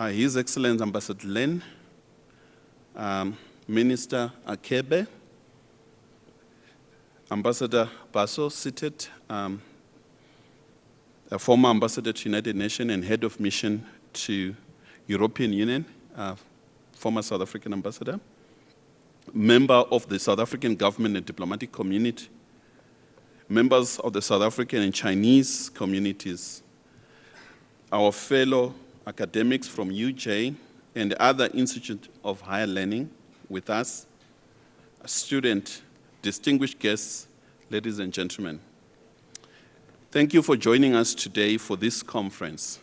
His Excellency Ambassador Len, Minister Arkebe, Ambassador Baso seated, a former ambassador to United Nations and head of mission to European Union, former South African ambassador, member of the South African government and diplomatic community, members of the South African and Chinese communities, our fellow academics from UJ and other institutes of higher learning with us, students, distinguished guests, ladies and gentlemen. Thank you for joining us today for this conference,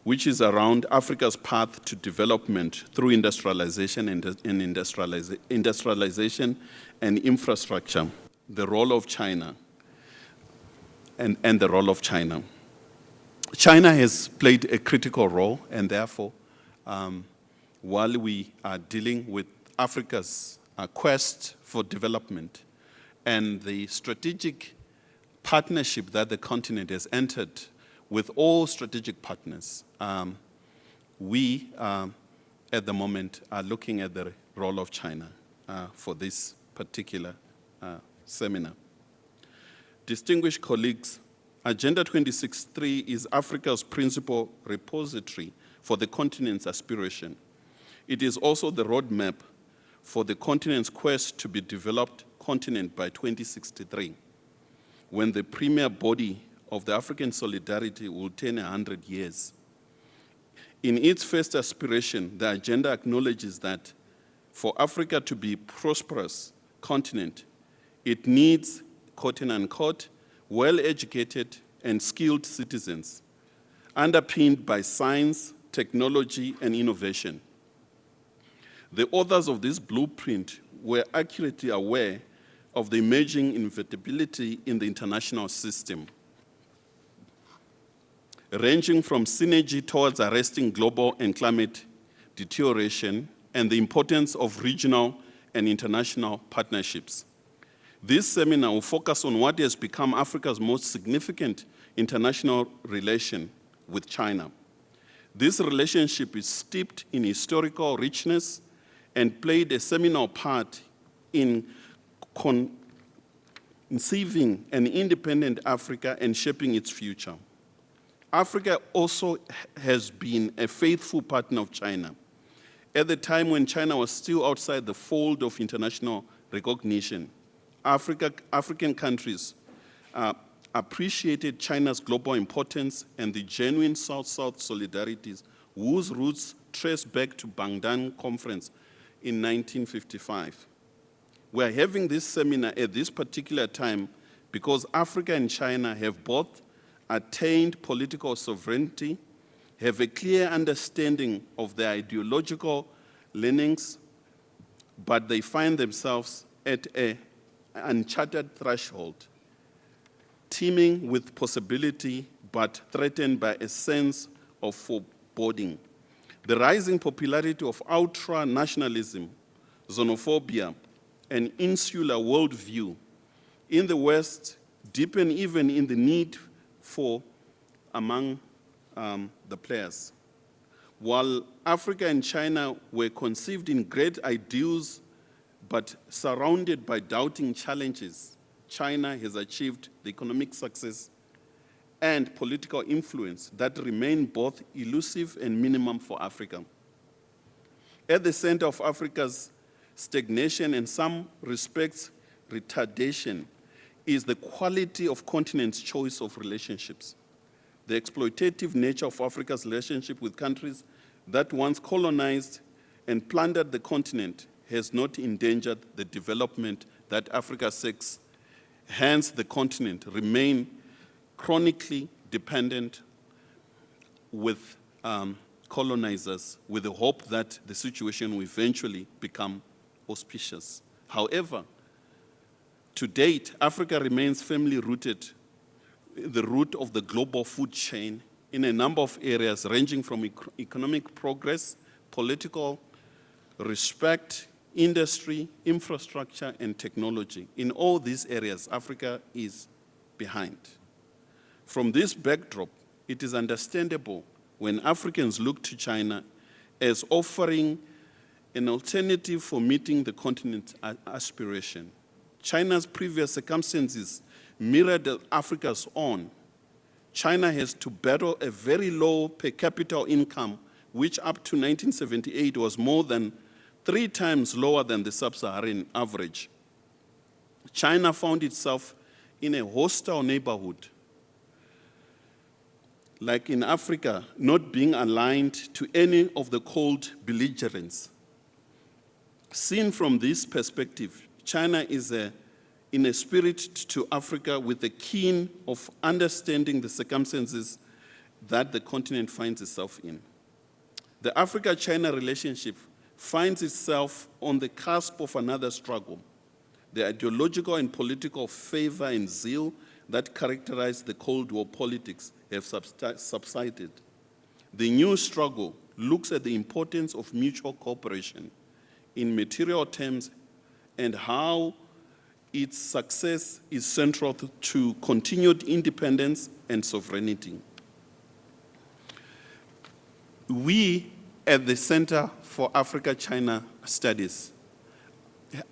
which is around Africa's path to development through industrialization and infrastructure, the role of China, and the role of China. China has played a critical role, and therefore, while we are dealing with Africa's quest for development and the strategic partnership that the continent has entered with all strategic partners, we at the moment are looking at the role of China for this particular seminar. Distinguished colleagues, Agenda 2063 is Africa's principal repository for the continent's aspiration. It is also the roadmap for the continent's quest to be developed continent by 2063, when the premier body of the African solidarity will turn 100 years. In its first aspiration, the agenda acknowledges that for Africa to be a prosperous continent, it needs, quote unquote, well-educated and skilled citizens, underpinned by science, technology, and innovation. The authors of this blueprint were accurately aware of the emerging inevitability in the international system, ranging from synergy towards arresting global and climate deterioration and the importance of regional and international partnerships. This seminar will focus on what has become Africa's most significant international relation with China. This relationship is steeped in historical richness and played a seminal part in conceiving an independent Africa and shaping its future. Africa also has been a faithful partner of China. At the time when China was still outside the fold of international recognition, African countries appreciated China's global importance and the genuine South-South solidarities whose roots trace back to Bangdan Conference in 1955. We're having this seminar at this particular time because Africa and China have both attained political sovereignty, have a clear understanding of their ideological leanings, but they find themselves at an uncharted threshold, teeming with possibility, but threatened by a sense of foreboding. The rising popularity of ultra-nationalism, xenophobia, and insular worldview in the West deepen even in the need for among the players. While Africa and China were conceived in great ideals, but surrounded by doubting challenges, China has achieved the economic success and political influence that remain both elusive and minimum for Africa. At the center of Africa's stagnation and in some respects retardation is the quality of continent's choice of relationships. The exploitative nature of Africa's relationship with countries that once colonized and plundered the continent has not endangered the development that Africa seeks. Hence, the continent remains chronically dependent with colonizers with the hope that the situation will eventually become auspicious. However, to date, Africa remains firmly rooted at the root of the global food chain in a number of areas ranging from economic progress, political respect, industry, infrastructure, and technology. In all these areas, Africa is behind. From this backdrop, it is understandable when Africans look to China as offering an alternative for meeting the continent's aspiration. China's previous circumstances mirrored Africa's own. China has to battle a very low per capita income, which up to 1978 was more than 3 times lower than the sub-Saharan average. China found itself in a hostile neighborhood, like in Africa, not being aligned to any of the cold belligerents. Seen from this perspective, China is in a spirit to Africa with a keen of understanding the circumstances that the continent finds itself in. The Africa-China relationship finds itself on the cusp of another struggle. The ideological and political fervor and zeal that characterized the Cold War politics have subsided. The new struggle looks at the importance of mutual cooperation in material terms and how its success is central to continued independence and sovereignty. We at the Center for Africa-China Studies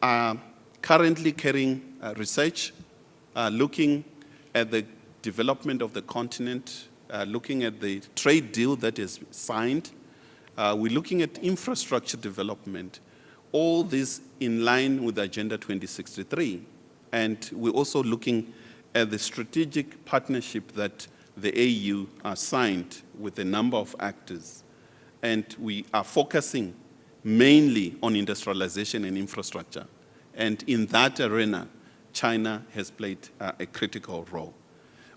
are currently carrying research, looking at the development of the continent, looking at the trade deal that is signed. We're looking at infrastructure development, all this in line with Agenda 2063. And we're also looking at the strategic partnership that the AU signed with a number of actors. And we are focusing mainly on industrialization and infrastructure. And in that arena, China has played a critical role.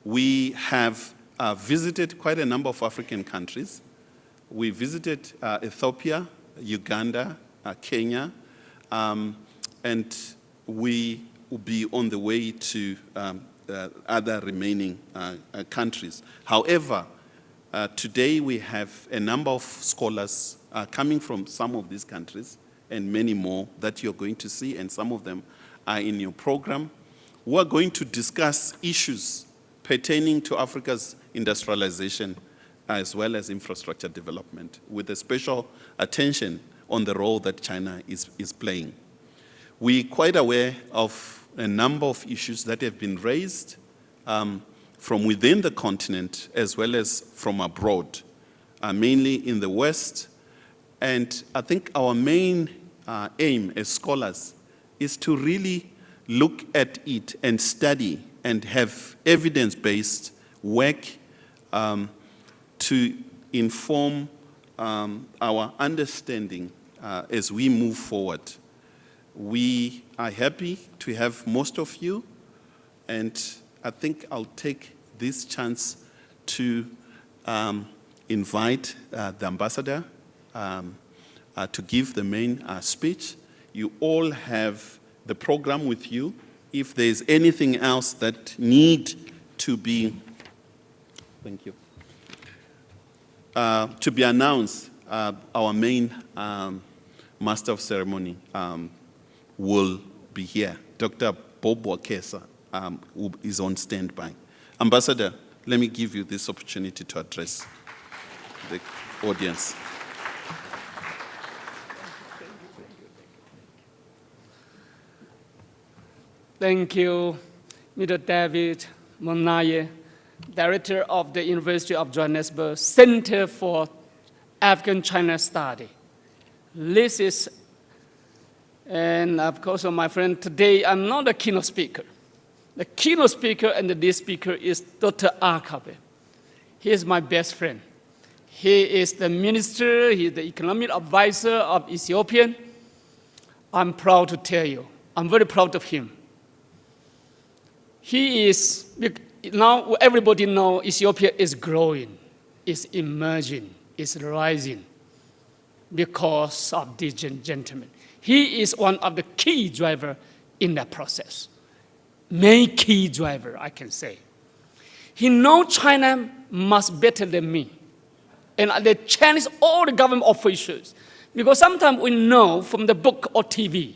We have visited quite a number of African countries. We visited Ethiopia, Uganda, Kenya, and we will be on the way to other remaining countries. However, today we have a number of scholars coming from some of these countries and many more that you're going to see, and some of them are in your program. We're going to discuss issues pertaining to Africa's industrialization as well as infrastructure development, with a special attention on the role that China is playing. We're quite aware of a number of issues that have been raised from within the continent as well as from abroad, mainly in the West. And I think our main aim as scholars is to really look at it and study and have evidence-based work to inform our understanding as we move forward. We are happy to have most of you, and I think I'll take this chance to invite the ambassador to give the main speech. You all have the program with you. If there's anything else that need to be, thank you, to be announced, our main master of ceremony will be here. Dr. Bob Wakesa who is on standby. Ambassador, let me give you this opportunity to address the audience. Thank you, Mr. David Monaye, Director of the University of Johannesburg Center for African-China Study. This is, and of course, my friend, today I'm not a keynote speaker. The keynote speaker and this speaker is Dr. Arkebe. He is my best friend. He is the minister, he is the economic advisor of Ethiopia. I'm proud to tell you, I'm very proud of him. He is, now everybody knows Ethiopia is growing, is emerging, is rising because of this gentleman. He is one of the key drivers in that process. Main key driver, I can say. He knows China much better than me. And they challenge all the government officials. Because sometimes we know from the book or TV.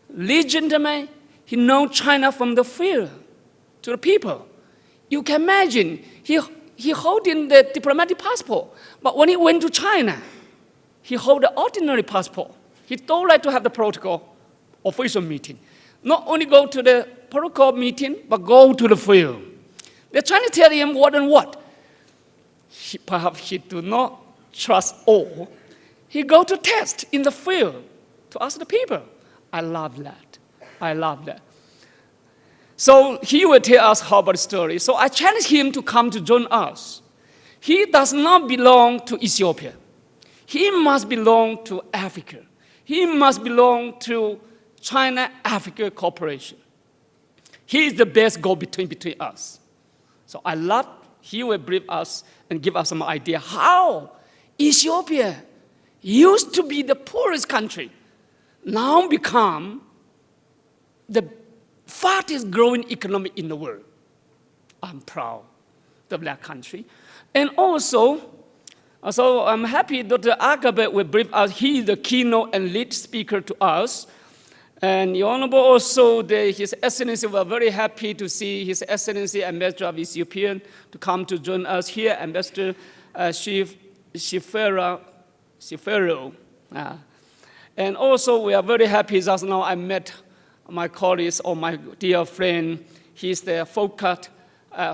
This gentleman, he knows China from the field to the people. You can imagine, he he holding the diplomatic passport. But when he went to China, he held the ordinary passport. He don't like to have the protocol official meeting. Not only go to the protocol meeting, but go to the field. The Chinese tell him what and what. Perhaps he do not trust all. He go to test in the field to ask the people. I love that. I love that. So he will tell us how about the story. So I challenge him to come to join us. He does not belong to Ethiopia. He must belong to Africa. He must belong to China-Africa cooperation. He is the best go-between between us. So I love he will brief us and give us some idea how Ethiopia used to be the poorest country, now become the fastest growing economy in the world. I'm proud of that country. And also I'm happy Dr. Arkebe will brief us. He is the keynote and lead speaker to us. And the Honorable also, His Excellency, we are very happy to see His Excellency Ambassador of Ethiopia to come to join us here, Ambassador Shifero. And also, we are very happy just now I met my colleagues or my dear friend. He's the FOCAT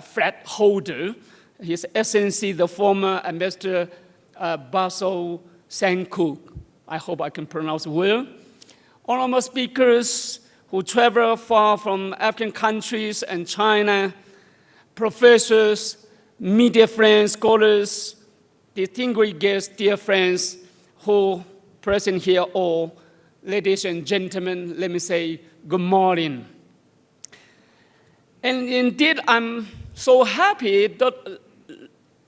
flag holder. His Excellency, the former Ambassador Baso Sanku. I hope I can pronounce well. Honorable speakers who travel far from African countries and China, professors, media friends, scholars, distinguished guests, dear friends who present here all, ladies and gentlemen, let me say good morning. And indeed, I'm so happy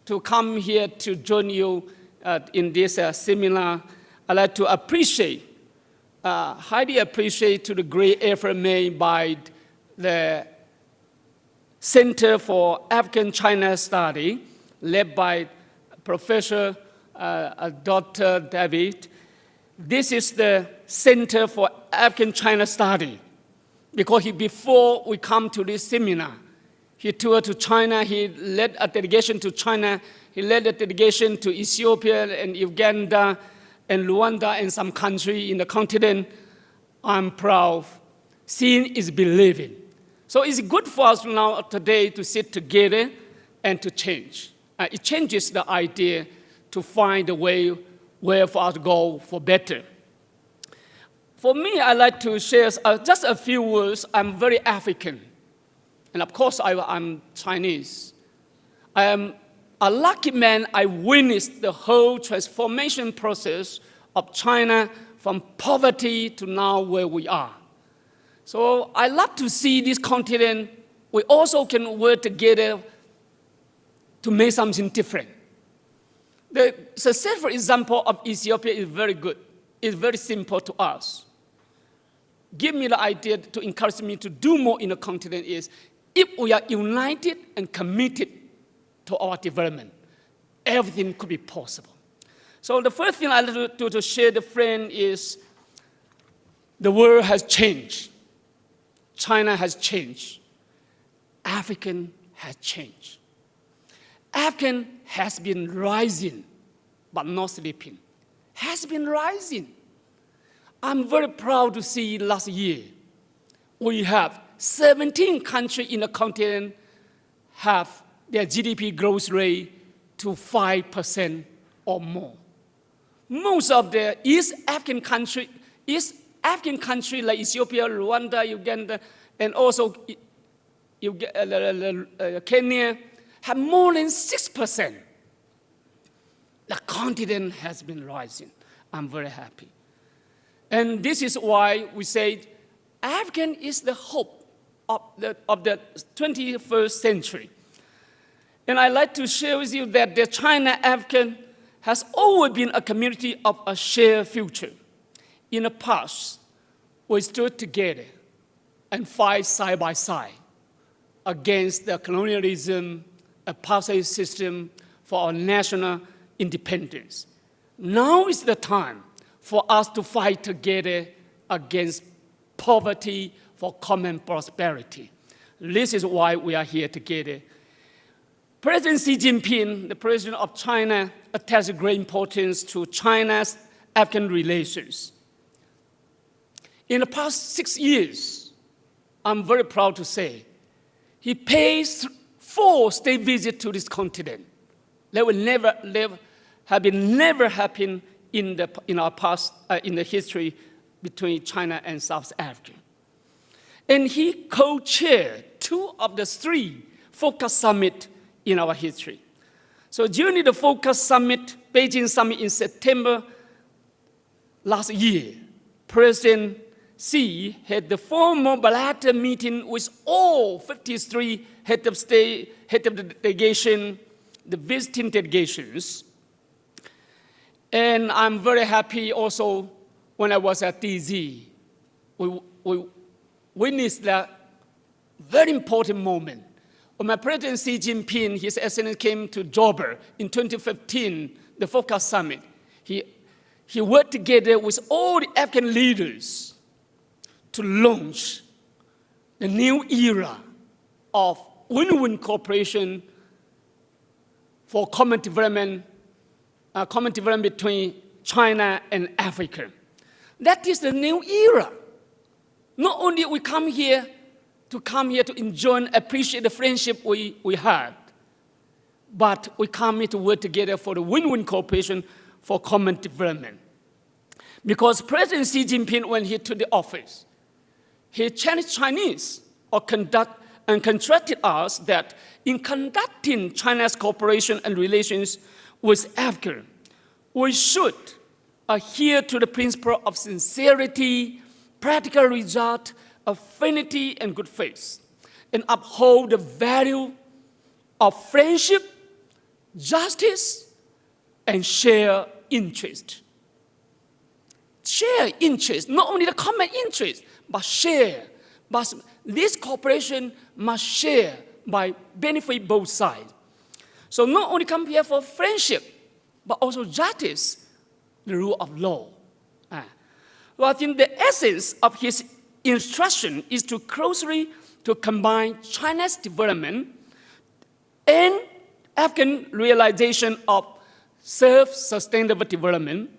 to come here to join you in this seminar. I'd like to highly appreciate to the great effort made by the Center for African-China Study, led by Professor Dr. David. This is the Center for African-China Study, because before we come to this seminar, he toured to China, he led a delegation to China, he led a delegation to Ethiopia and Uganda, and Rwanda and some country in the continent. I'm proud. Seeing is believing. So it's good for us now today to sit together and to change. It changes the idea to find a way where for us to go for better. For me, I like to share just a few words. I'm very African. And of course, I'm Chinese. I am a lucky man. I witnessed the whole transformation process of China from poverty to now where we are. So I love to see this continent. We also can work together to make something different. The successful example of Ethiopia is very good. It's very simple to us. Give me the idea to encourage me to do more in the continent is if we are united and committed to our development, everything could be possible. So the first thing I'd like to share the friend is the world has changed. China has changed. African has changed. African has been rising, but not sleeping. Has been rising. I'm very proud to see last year we have 17 countries in the continent have their GDP growth rate to 5% or more. Most of the East African countries like Ethiopia, Rwanda, Uganda, and also Kenya have more than 6%. The continent has been rising. I'm very happy. And this is why we say African is the hope of the 21st century. And I'd like to share with you that the China-African has always been a community of a shared future. In the past, we stood together and fight side by side against the colonialism, apartheid system for our national independence. Now is the time for us to fight together against poverty for common prosperity. This is why we are here together. President Xi Jinping, the president of China, attaches great importance to China's African relations. In the past 6 years, I'm very proud to say, he pays 4 state visits to this continent. That will never happen in our past, in the history between China and South Africa. And he co-chaired 2 of the 3 focus summits in our history. So during the focus summit, Beijing summit in September last year, President Xi had the formal bilateral meeting with all 53 head of state, head of the delegation, the visiting delegations. And I'm very happy also when I was at DZ, we witnessed that very important moment. When my President Xi Jinping, His Excellency, came to Joburg in 2015, the Focus Summit, he worked together with all the African leaders to launch the new era of win-win cooperation for common development between China and Africa. That is the new era. Not only we come here to enjoy and appreciate the friendship we had, but we come here to work together for the win-win cooperation for common development. Because President Xi Jinping, when he took the office, he challenged Chinese and contracted us that in conducting China's cooperation and relations with Africa, we should adhere to the principle of sincerity, practical result, affinity, and good faith, and uphold the value of friendship, justice, and shared interest. Share interest, not only the common interest, but share. But this cooperation must share by benefit both sides. So not only come here for friendship, but also justice, the rule of law. Well, I think the essence of his instruction is to closely to combine China's development and African realization of self-sustainable development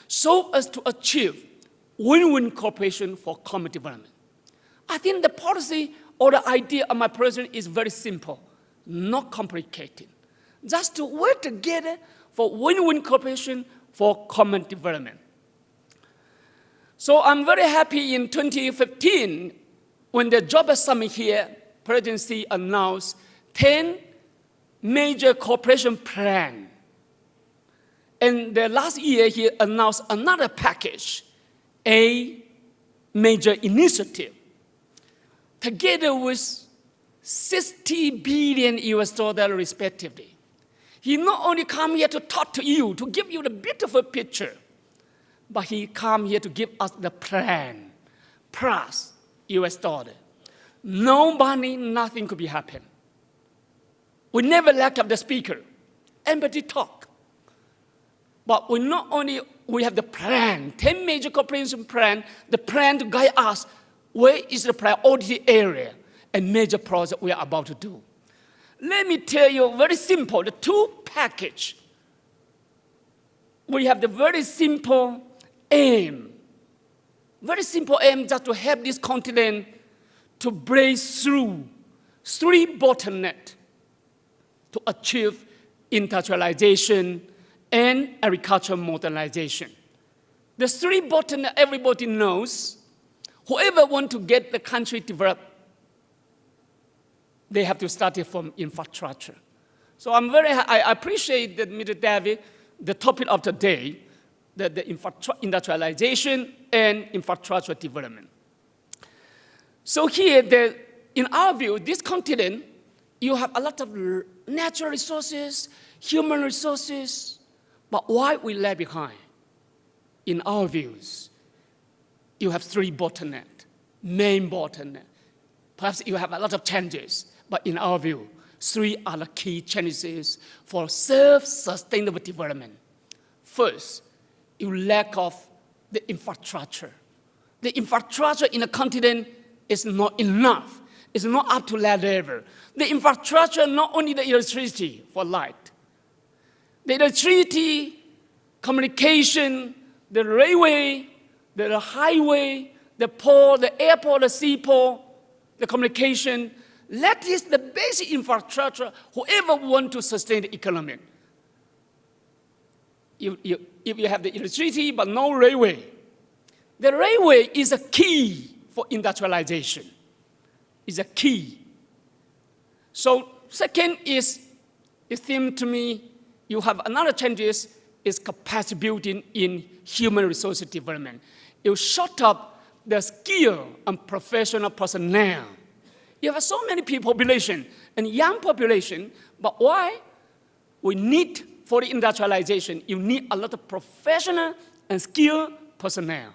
so as to achieve win-win cooperation for common development. I think the policy or the idea of my president is very simple, not complicated. Just to work together for win-win cooperation for common development. So I'm very happy in 2015, when the Joburg Summit here, President Xi announced 10 major cooperation plans. And the last year, he announced another package, a major initiative, together with 60 billion US dollars respectively. He not only come here to talk to you, to give you the beautiful picture, but he come here to give us the plan, plus US dollar. No money, nothing could be happen. We never lack of the speaker, empathy talk. But we not only, we have the plan, 10 major cooperation plan, the plan to guide us, where is the priority area and major project we are about to do. Let me tell you, very simple, the 2 package. We have the very simple aim just to help this continent to break through 3 bottlenecks to achieve industrialization and agricultural modernization. The 3 bottlenecks everybody knows. Whoever wants to get the country developed, they have to start it from infrastructure. So I appreciate that, Mr. David, the topic of today, the industrialization and infrastructure development. So here, in our view, this continent, you have a lot of natural resources, human resources, but what we left behind, in our views, you have 3 bottlenecks, main bottleneck. Perhaps you have a lot of challenges, but in our view, 3 are the key challenges for self-sustainable development. First, you lack of the infrastructure. The infrastructure in the continent is not enough. It's not up to that level. The infrastructure, not only the electricity for light, the electricity, communication, the railway, the highway, the port, the airport, the seaport, the communication. That is the basic infrastructure whoever wants to sustain the economy. If you have the electricity but no railway, the railway is a key for industrialization. It's a key. So second is, it seems to me, you have another challenge is capacity building in human resources development. You shut up the skill and professional personnel. You have so many people, population, and young population, but why? We need, for the industrialization, you need a lot of professional and skilled personnel.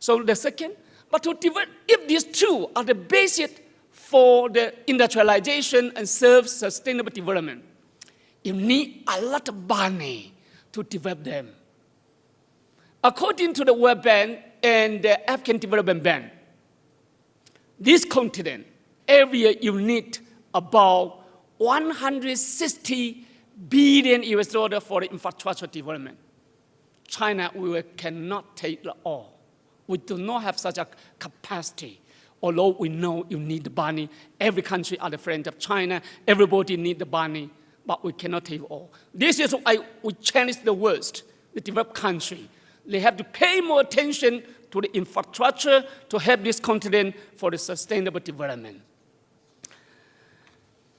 So the second, but to develop, if these two are the basis for the industrialization and self-sustainable development, you need a lot of money to develop them. According to the World Bank and the African Development Bank, this continent, every year you need about 160 billion US dollars for the infrastructure development. China, we cannot take it all. We do not have such a capacity. Although we know you need the money, every country are the friend of China, everybody need the money, but we cannot take it all. This is why we challenge the worst, the developed country. They have to pay more attention to the infrastructure to help this continent for the sustainable development.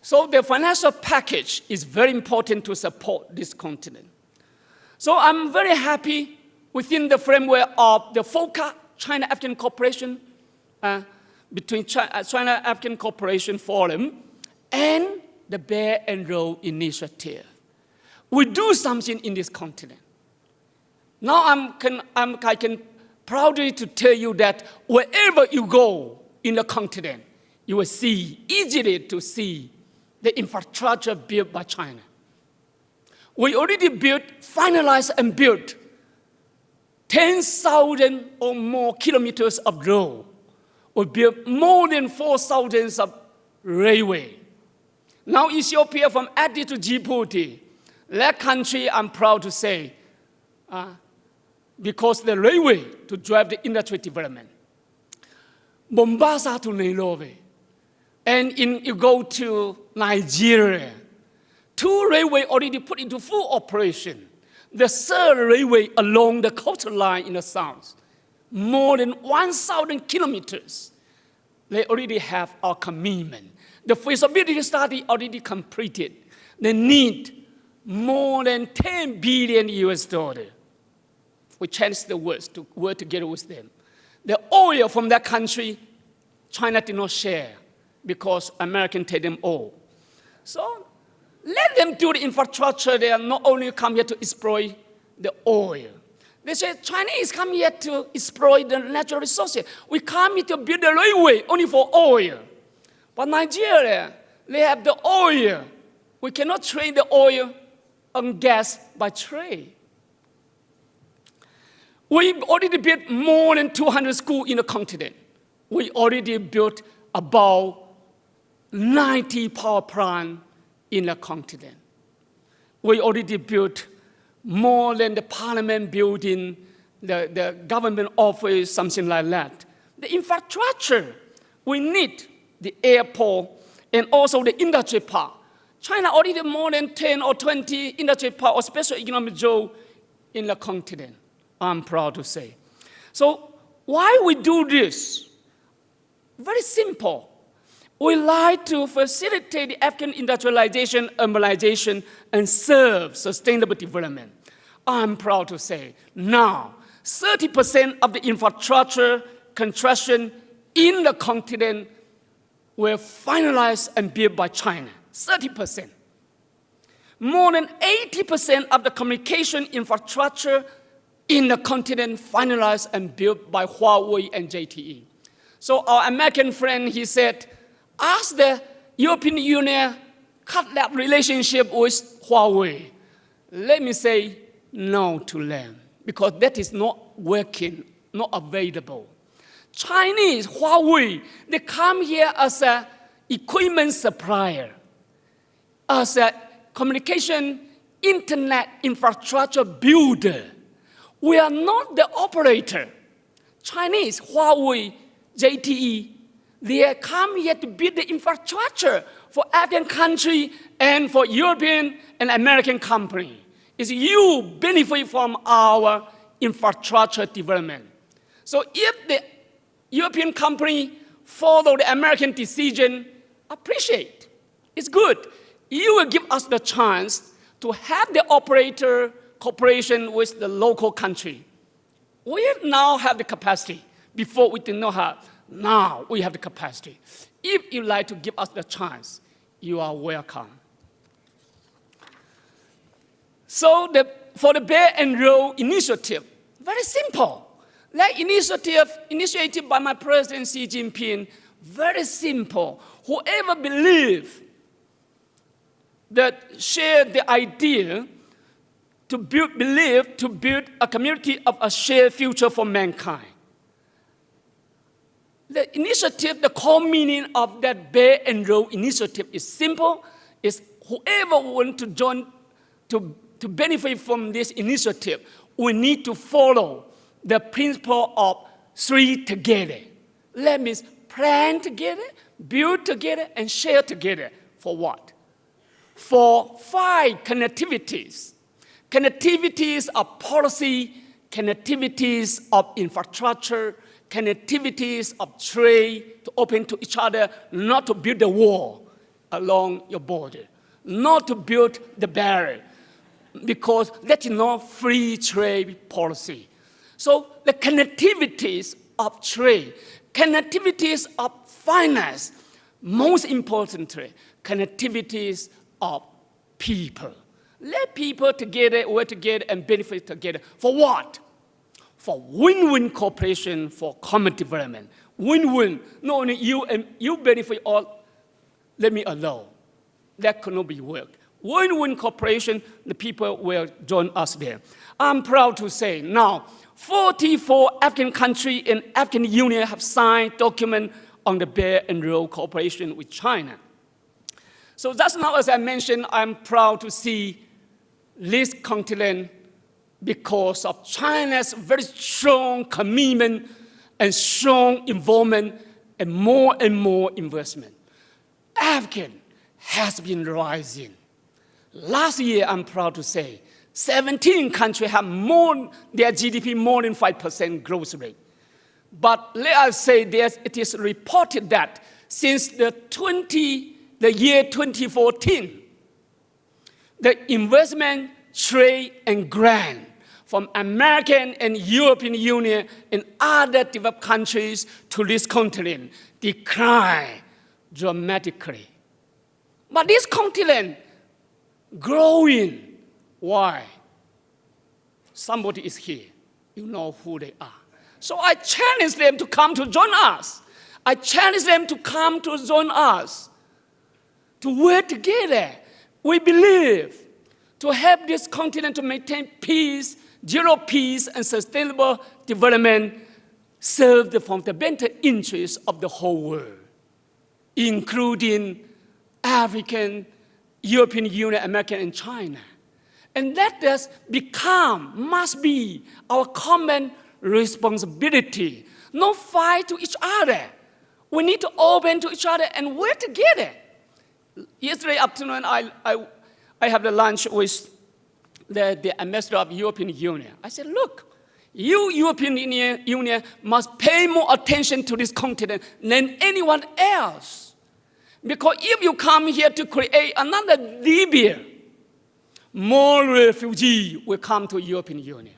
So the financial package is very important to support this continent. So I'm very happy within the framework of the FOCA, China-African Cooperation, between China-African Cooperation Forum and the Belt and Road Initiative. We do something in this continent. Now I can proudly to tell you that wherever you go in the continent, you will see, easily to see, the infrastructure built by China. We already built, finalized and built 10,000 or more kilometers of road. We built more than 4,000 of railway. Now Ethiopia from Addis to Djibouti, that country I'm proud to say, because the railway to drive the industry development. Mombasa to Nairobi. And you go to Nigeria, 2 railways already put into full operation. The third railway along the coastline in the south, more than 1,000 kilometers. They already have our commitment. The feasibility study already completed. They need more than 10 billion US dollars. We challenge the world to work together with them. The oil from that country, China did not share because Americans take them all. So let them do the infrastructure. They are not only come here to exploit the oil. They say Chinese come here to exploit the natural resources. We come here to build the railway only for oil. But Nigeria, they have the oil. We cannot trade the oil and gas by trade. We already built more than 200 schools in the continent. We already built about 90 power plants in the continent. We already built more than the parliament building, the government office, something like that. The infrastructure, we need the airport and also the industry park. China already more than 10 or 20 industry park or special economic zone in the continent, I'm proud to say. So why we do this? Very simple. We like to facilitate the African industrialization, urbanization, and serve sustainable development. I'm proud to say now 30% of the infrastructure construction in the continent were finalized and built by China, 30%. More than 80% of the communication infrastructure in the continent finalized and built by Huawei and JTE. So our American friend, he said, ask the European Union cut that relationship with Huawei. Let me say no to them, because that is not working, not available. Chinese, Huawei, they come here as a equipment supplier, as a communication internet infrastructure builder. We are not the operator. Chinese, Huawei, ZTE, they come here to build the infrastructure for African country and for European and American company. It's you benefit from our infrastructure development. So if the European company follow the American decision, appreciate. It's good. You will give us the chance to have the operator cooperation with the local country. We now have the capacity. Before we did not have. Now we have the capacity. If you like to give us the chance, you are welcome. So for the Belt and Road Initiative, very simple. That initiative initiated by my President Xi Jinping, very simple. Whoever believes that share the idea to build a community of a shared future for mankind. The initiative, the core meaning of that Belt and Road Initiative is simple. Is whoever wants to join to benefit from this initiative, we need to follow the principle of 3 together. That means plan together, build together, and share together. For what? For 5 connectivities. Connectivities of policy, connectivities of infrastructure, connectivities of trade to open to each other, not to build a wall along your border, not to build the barrier, because that is not free trade policy. So the connectivities of trade, connectivities of finance, most importantly, connectivities of people. Let people together work together and benefit together. For what? For win-win cooperation for common development. Win-win. Not only you benefit, all let me alone. That could not be worked. Win-win cooperation, the people will join us there. I'm proud to say now, 44 African countries and African Union have signed document on the Belt and Road cooperation with China. So that's now, as I mentioned, I'm proud to see this continent because of China's very strong commitment and strong involvement and more investment. African has been rising. Last year, I'm proud to say, 17 countries have their GDP more than 5% growth rate. But let us say it is reported that since the year 2014, the investment, trade, and grant from American and European Union and other developed countries to this continent declined dramatically. But this continent growing. Why? Somebody is here. You know who they are. So I challenge them to come to join us. I challenge them to come to join us, to work together. We believe to help this continent to maintain peace, zero peace, and sustainable development serve the fundamental interests of the whole world, including African, European Union, American, and China. And that must be our common responsibility. Not fight to each other. We need to open to each other and work together. Yesterday afternoon, I had the lunch with the ambassador of European Union. I said, look, you European Union must pay more attention to this continent than anyone else. Because if you come here to create another Libya, more refugees will come to European Union.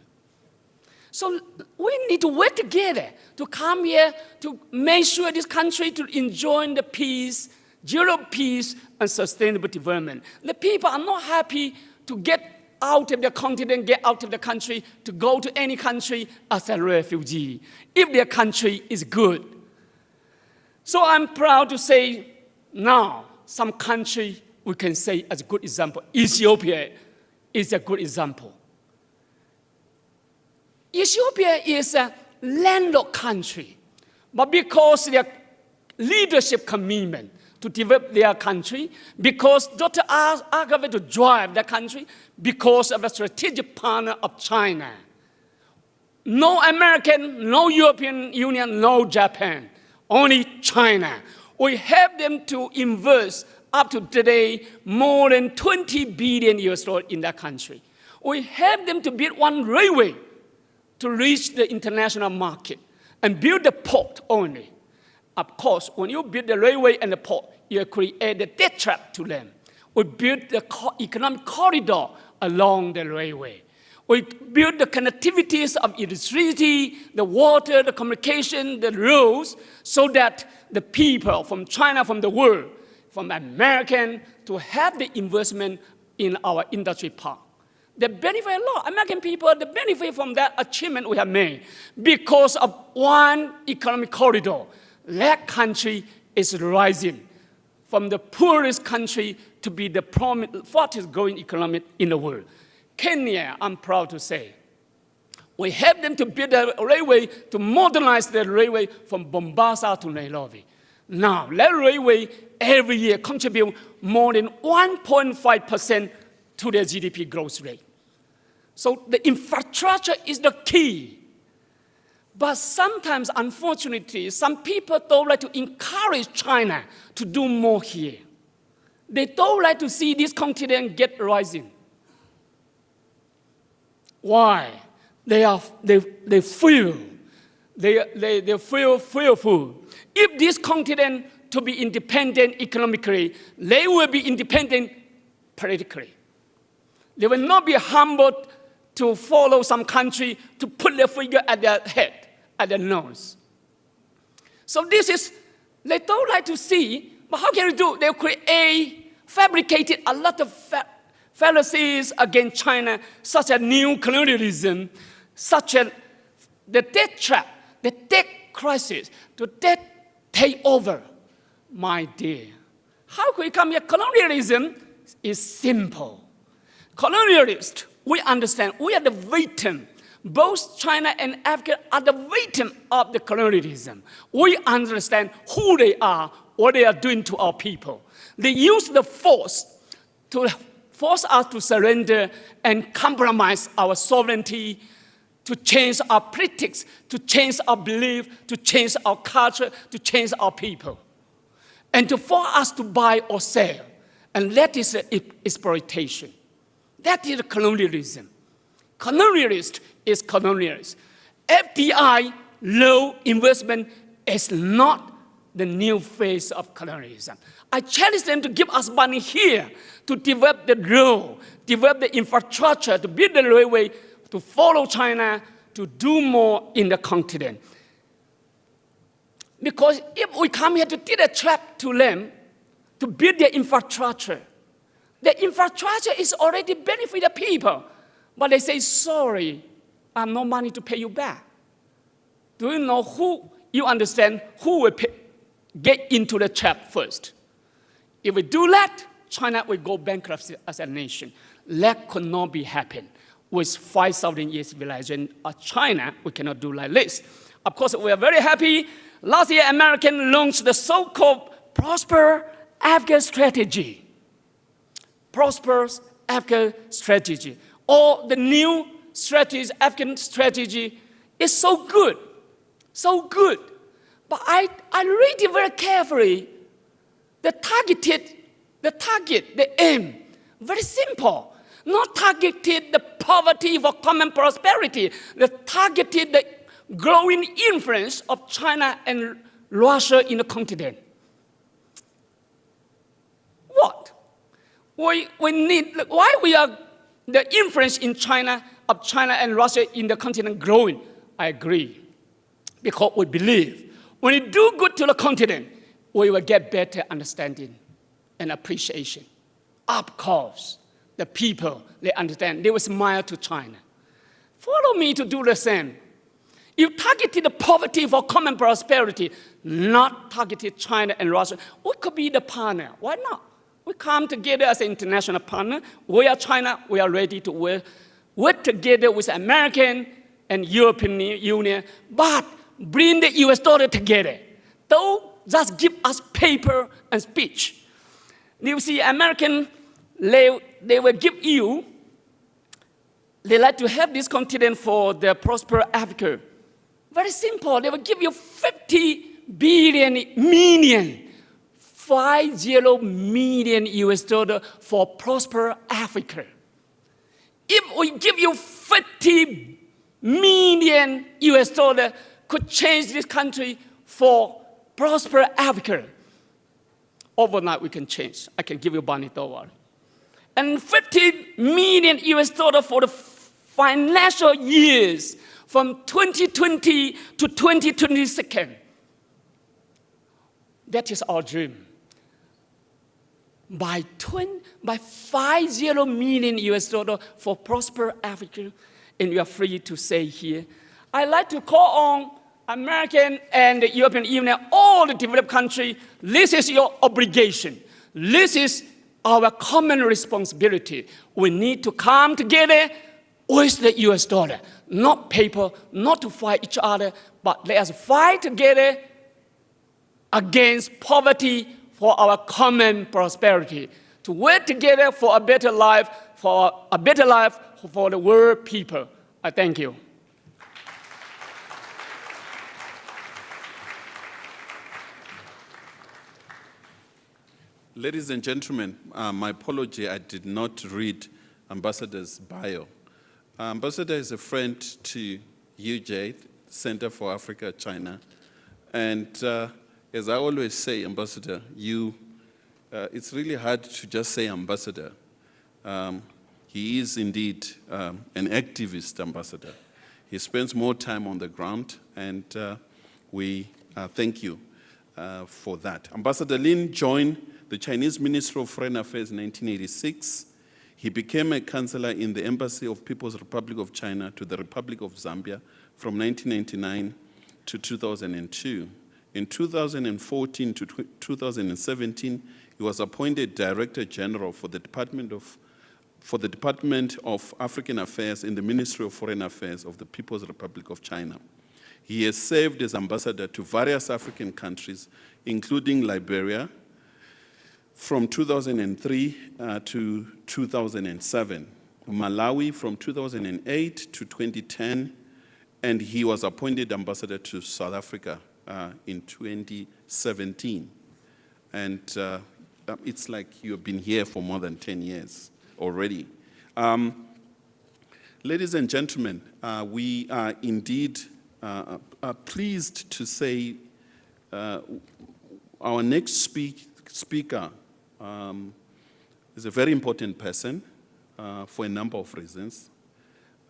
So we need to work together to come here to make sure this country to enjoy the peace, zero peace, and sustainable development. The people are not happy to get out of their continent, get out of the country, to go to any country as a refugee, if their country is good. So I'm proud to say now, some country we can say as a good example. Ethiopia is a good example. Ethiopia is a landlocked country, but because their leadership commitment, to develop their country, because Dr. Arkebe to drive the country, because of the strategic partner of China. No American, no European Union, no Japan, only China. We help them to invest up to today more than 20 billion US dollars in that country. We help them to build one railway to reach the international market and build the port only. Of course, when you build the railway and the port, you create the debt trap to them. We build the economic corridor along the railway. We build the connectivities of electricity, the water, the communication, the roads, so that the people from China, from the world, from American, to have the investment in our industry park. They benefit a lot. American people, they benefit from that achievement we have made because of one economic corridor. That country is rising from the poorest country to be the fastest growing economy in the world. Kenya, I'm proud to say, we helped them to build a railway, to modernize the railway from Mombasa to Nairobi. Now, that railway every year contributes more than 1.5% to their GDP growth rate. So the infrastructure is the key. But sometimes, unfortunately, some people don't like to encourage China to do more here. They don't like to see this continent get rising. Why? They feel fearful. If this continent to be independent economically, they will be independent politically. They will not be humbled to follow some country to put their finger at their head, at their nose. So this is, they don't like to see, but how can they do? They fabricated a lot of fallacies against China, such as new colonialism, such as the debt trap, the debt crisis, the debt takeover. My dear, how can we come here? Colonialism is simple. Colonialists, we understand, we are the victim. Both China and Africa are the victim of the colonialism. We understand who they are, what they are doing to our people. They use the force to force us to surrender and compromise our sovereignty, to change our politics, to change our belief, to change our culture, to change our people, and to force us to buy or sell. And that is exploitation. That is colonialism. Colonialist is colonialist. FDI, low investment, is not the new phase of colonialism. I challenge them to give us money here to develop the road, develop the infrastructure, to build the railway, to follow China, to do more in the continent. Because if we come here to dig a trap to them, to build their infrastructure, the infrastructure is already benefit the people. But they say, sorry, I have no money to pay you back. Do you know who, you understand, who will get into the trap first? If we do that, China will go bankrupt as a nation. That could not be happen. With 5,000 years civilization of China, we cannot do like this. Of course, we are very happy. Last year, American launched the so-called Prosper Africa Strategy. Prosperous Africa Strategy. Or the new strategy, African strategy, is so good. So good. But I read it very carefully. The target, the aim, very simple. Not targeted the poverty for common prosperity. They targeted the growing influence of China and Russia in the continent. What? We need, why we are the influence in China, of China and Russia in the continent growing? I agree. Because we believe when we do good to the continent, we will get better understanding and appreciation. Of course, the people, they understand, they will smile to China. Follow me to do the same. You targeted the poverty for common prosperity, not targeted China and Russia. We could be the partner. Why not? We come together as an international partner. We are China. We are ready to work together with American and European Union, but bring the US dollar together. Don't just give us paper and speech. You see, American, they will give you, they like to have this continent for the prosperous Africa. Very simple, they will give you 50 million US dollar for prosperous Africa. If we give you 50 million US dollar, could change this country for prosperous Africa. Overnight we can change. I can give you money, don't worry. And 50 million US dollar for the financial years from 2020 to 2022. That is our dream. By 50 million US dollar for prosperous Africa, and you are free to say here, I'd like to call on American and the European Union, all the developed countries, this is your obligation. This is our common responsibility. We need to come together with the US dollar, not paper, not to fight each other, but let us fight together against poverty for our common prosperity, to work together for a better life, for the world people. I thank you. Ladies and gentlemen, my apology, I did not read Ambassador's bio. Ambassador is a friend to UJ, Center for Africa, China. And as I always say, Ambassador, it's really hard to just say ambassador. He is indeed an activist ambassador. He spends more time on the ground, and we thank you for that. Ambassador Lin joined the Chinese Ministry of Foreign Affairs in 1986. He became a counselor in the Embassy of People's Republic of China to the Republic of Zambia from 1999 to 2002. In 2014 to 2017, he was appointed Director General for the Department of African Affairs in the Ministry of Foreign Affairs of the People's Republic of China. He has served as ambassador to various African countries, including Liberia, from 2003 to 2007, Malawi from 2008 to 2010, and he was appointed ambassador to South Africa in 2017. And it's like you've been here for more than 10 years already. Ladies and gentlemen, we are indeed pleased to say our next speaker is a very important person for a number of reasons.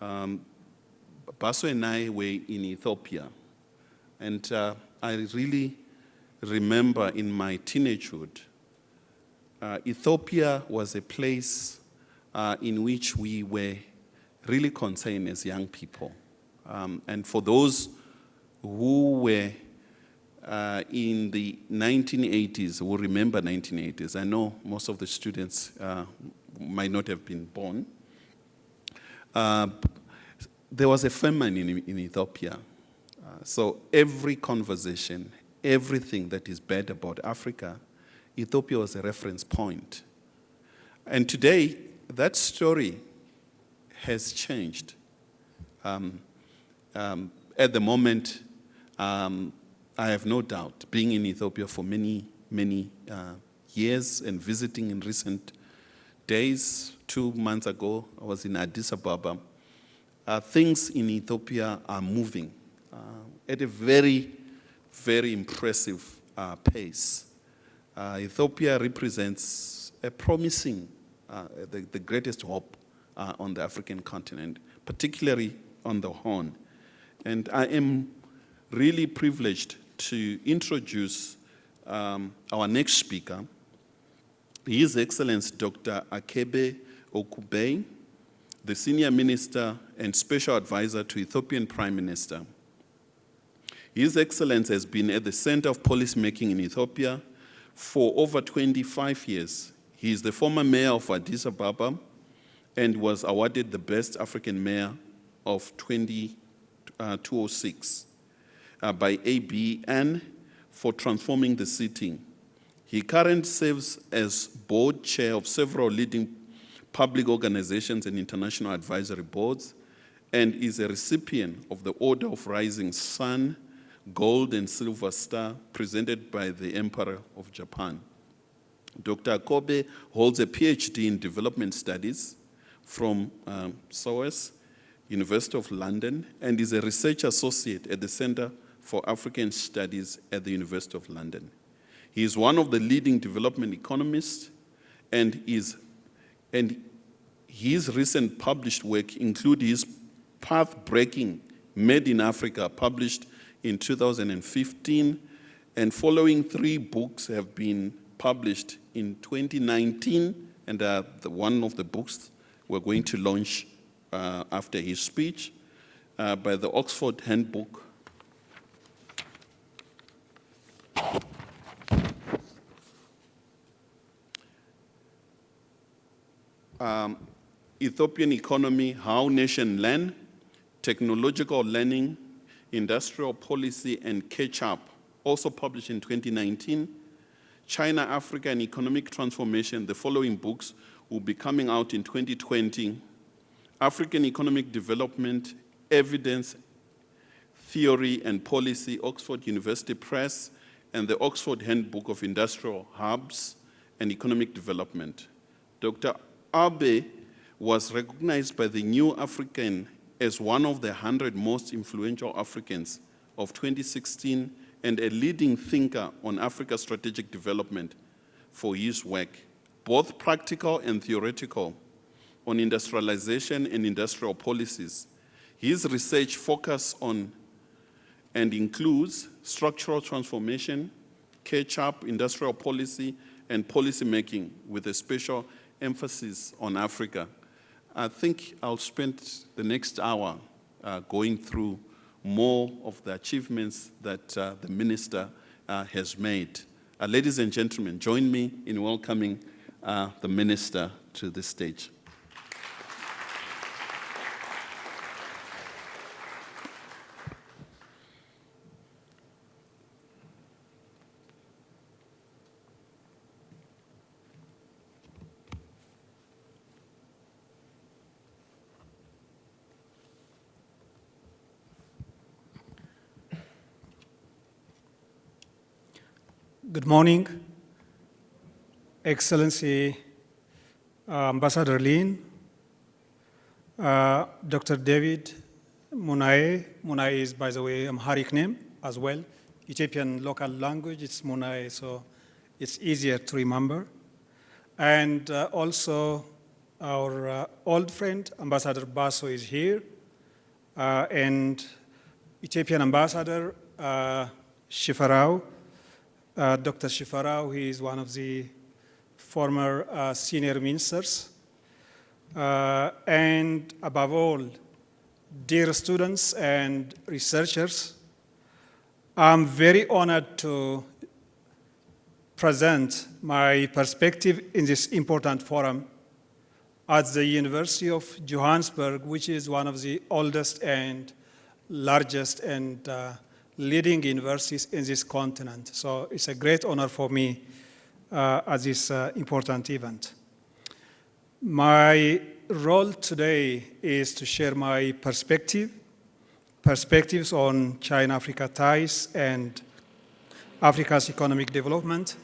Baso and I were in Ethiopia, and I really remember in my teenagehood, Ethiopia was a place in which we were really concerned as young people. And for those who were in the 1980s, who remember 1980s, I know most of the students might not have been born. There was a famine in Ethiopia. So every conversation, everything that is bad about Africa, Ethiopia was a reference point. And today, that story has changed. At the moment, I have no doubt, being in Ethiopia for many, many years and visiting in recent days, 2 months ago, I was in Addis Ababa. Things in Ethiopia are moving at a very, very impressive pace. Ethiopia represents a promising, the greatest hope on the African continent, particularly on the Horn. And I am really privileged to introduce our next speaker, His Excellency Dr. Arkebe Oqubay, the Senior Minister and Special Advisor to Ethiopian Prime Minister. His Excellency has been at the center of policymaking in Ethiopia for over 25 years. He is the former mayor of Addis Ababa and was awarded the Best African Mayor of 2006 by ABN for transforming the city. He currently serves as board chair of several leading public organizations and international advisory boards, and is a recipient of the Order of Rising Sun, Gold and Silver Star, presented by the Emperor of Japan. Dr. Arkebe holds a PhD in Development Studies from SOAS, University of London, and is a research associate at the Center for African Studies at the University of London. He is one of the leading development economists, and his recent published work include his Path-Breaking Made in Africa, published in 2015, and following 3 books have been published in 2019, and one of the books we're going to launch after his speech by the Oxford Handbook. Ethiopian Economy, How Nations Learn, Technological Learning, Industrial Policy, and Catch-Up, also published in 2019. China, Africa, and Economic Transformation, the following books will be coming out in 2020. African Economic Development, Evidence, Theory and Policy, Oxford University Press, and the Oxford Handbook of Industrial Hubs and Economic Development. Dr. Abe was recognized by the New African as one of the 100 most influential Africans of 2016 and a leading thinker on Africa's strategic development for his work, both practical and theoretical, on industrialization and industrial policies. His research focuses on and includes structural transformation, catch-up, industrial policy, and policy making with a special emphasis on Africa. I think I'll spend the next hour going through more of the achievements that the minister has made. Ladies and gentlemen, join me in welcoming the minister to the stage. Good morning, Excellency Ambassador Lin, Dr. David Munaye. Munaye is, by the way, Amharic name as well. Ethiopian local language, it's Munaye, so it's easier to remember. And also our old friend, Ambassador Basso, is here, and Ethiopian Ambassador Shifarau. Dr. Shifarau, he is one of the former senior ministers. And above all, dear students and researchers, I'm very honored to present my perspective in this important forum at the University of Johannesburg, which is one of the oldest and largest and leading universities in this continent. So it's a great honor for me at this important event. My role today is to share my perspectives on China-Africa ties and Africa's economic development.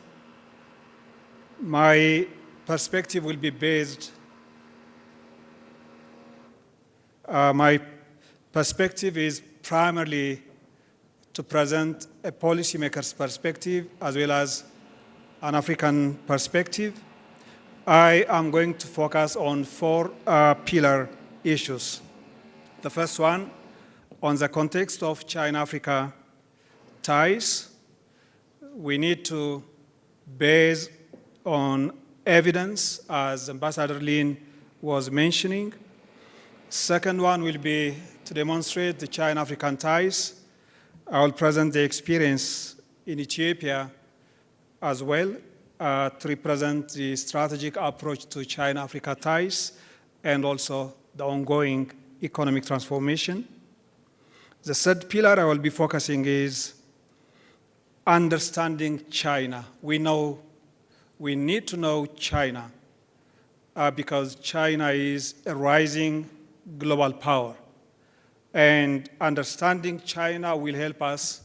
My perspective will be based, my perspective is primarily to present a policymaker's perspective as well as an African perspective. I am going to focus on 4 pillar issues. The first one, on the context of China-Africa ties, we need to base on evidence, as Ambassador Lin was mentioning. Second one will be to demonstrate the China-African ties. I will present the experience in Ethiopia as well to represent the strategic approach to China-Africa ties and also the ongoing economic transformation. The third pillar I will be focusing is understanding China. We need to know China because China is a rising global power. And understanding China will help us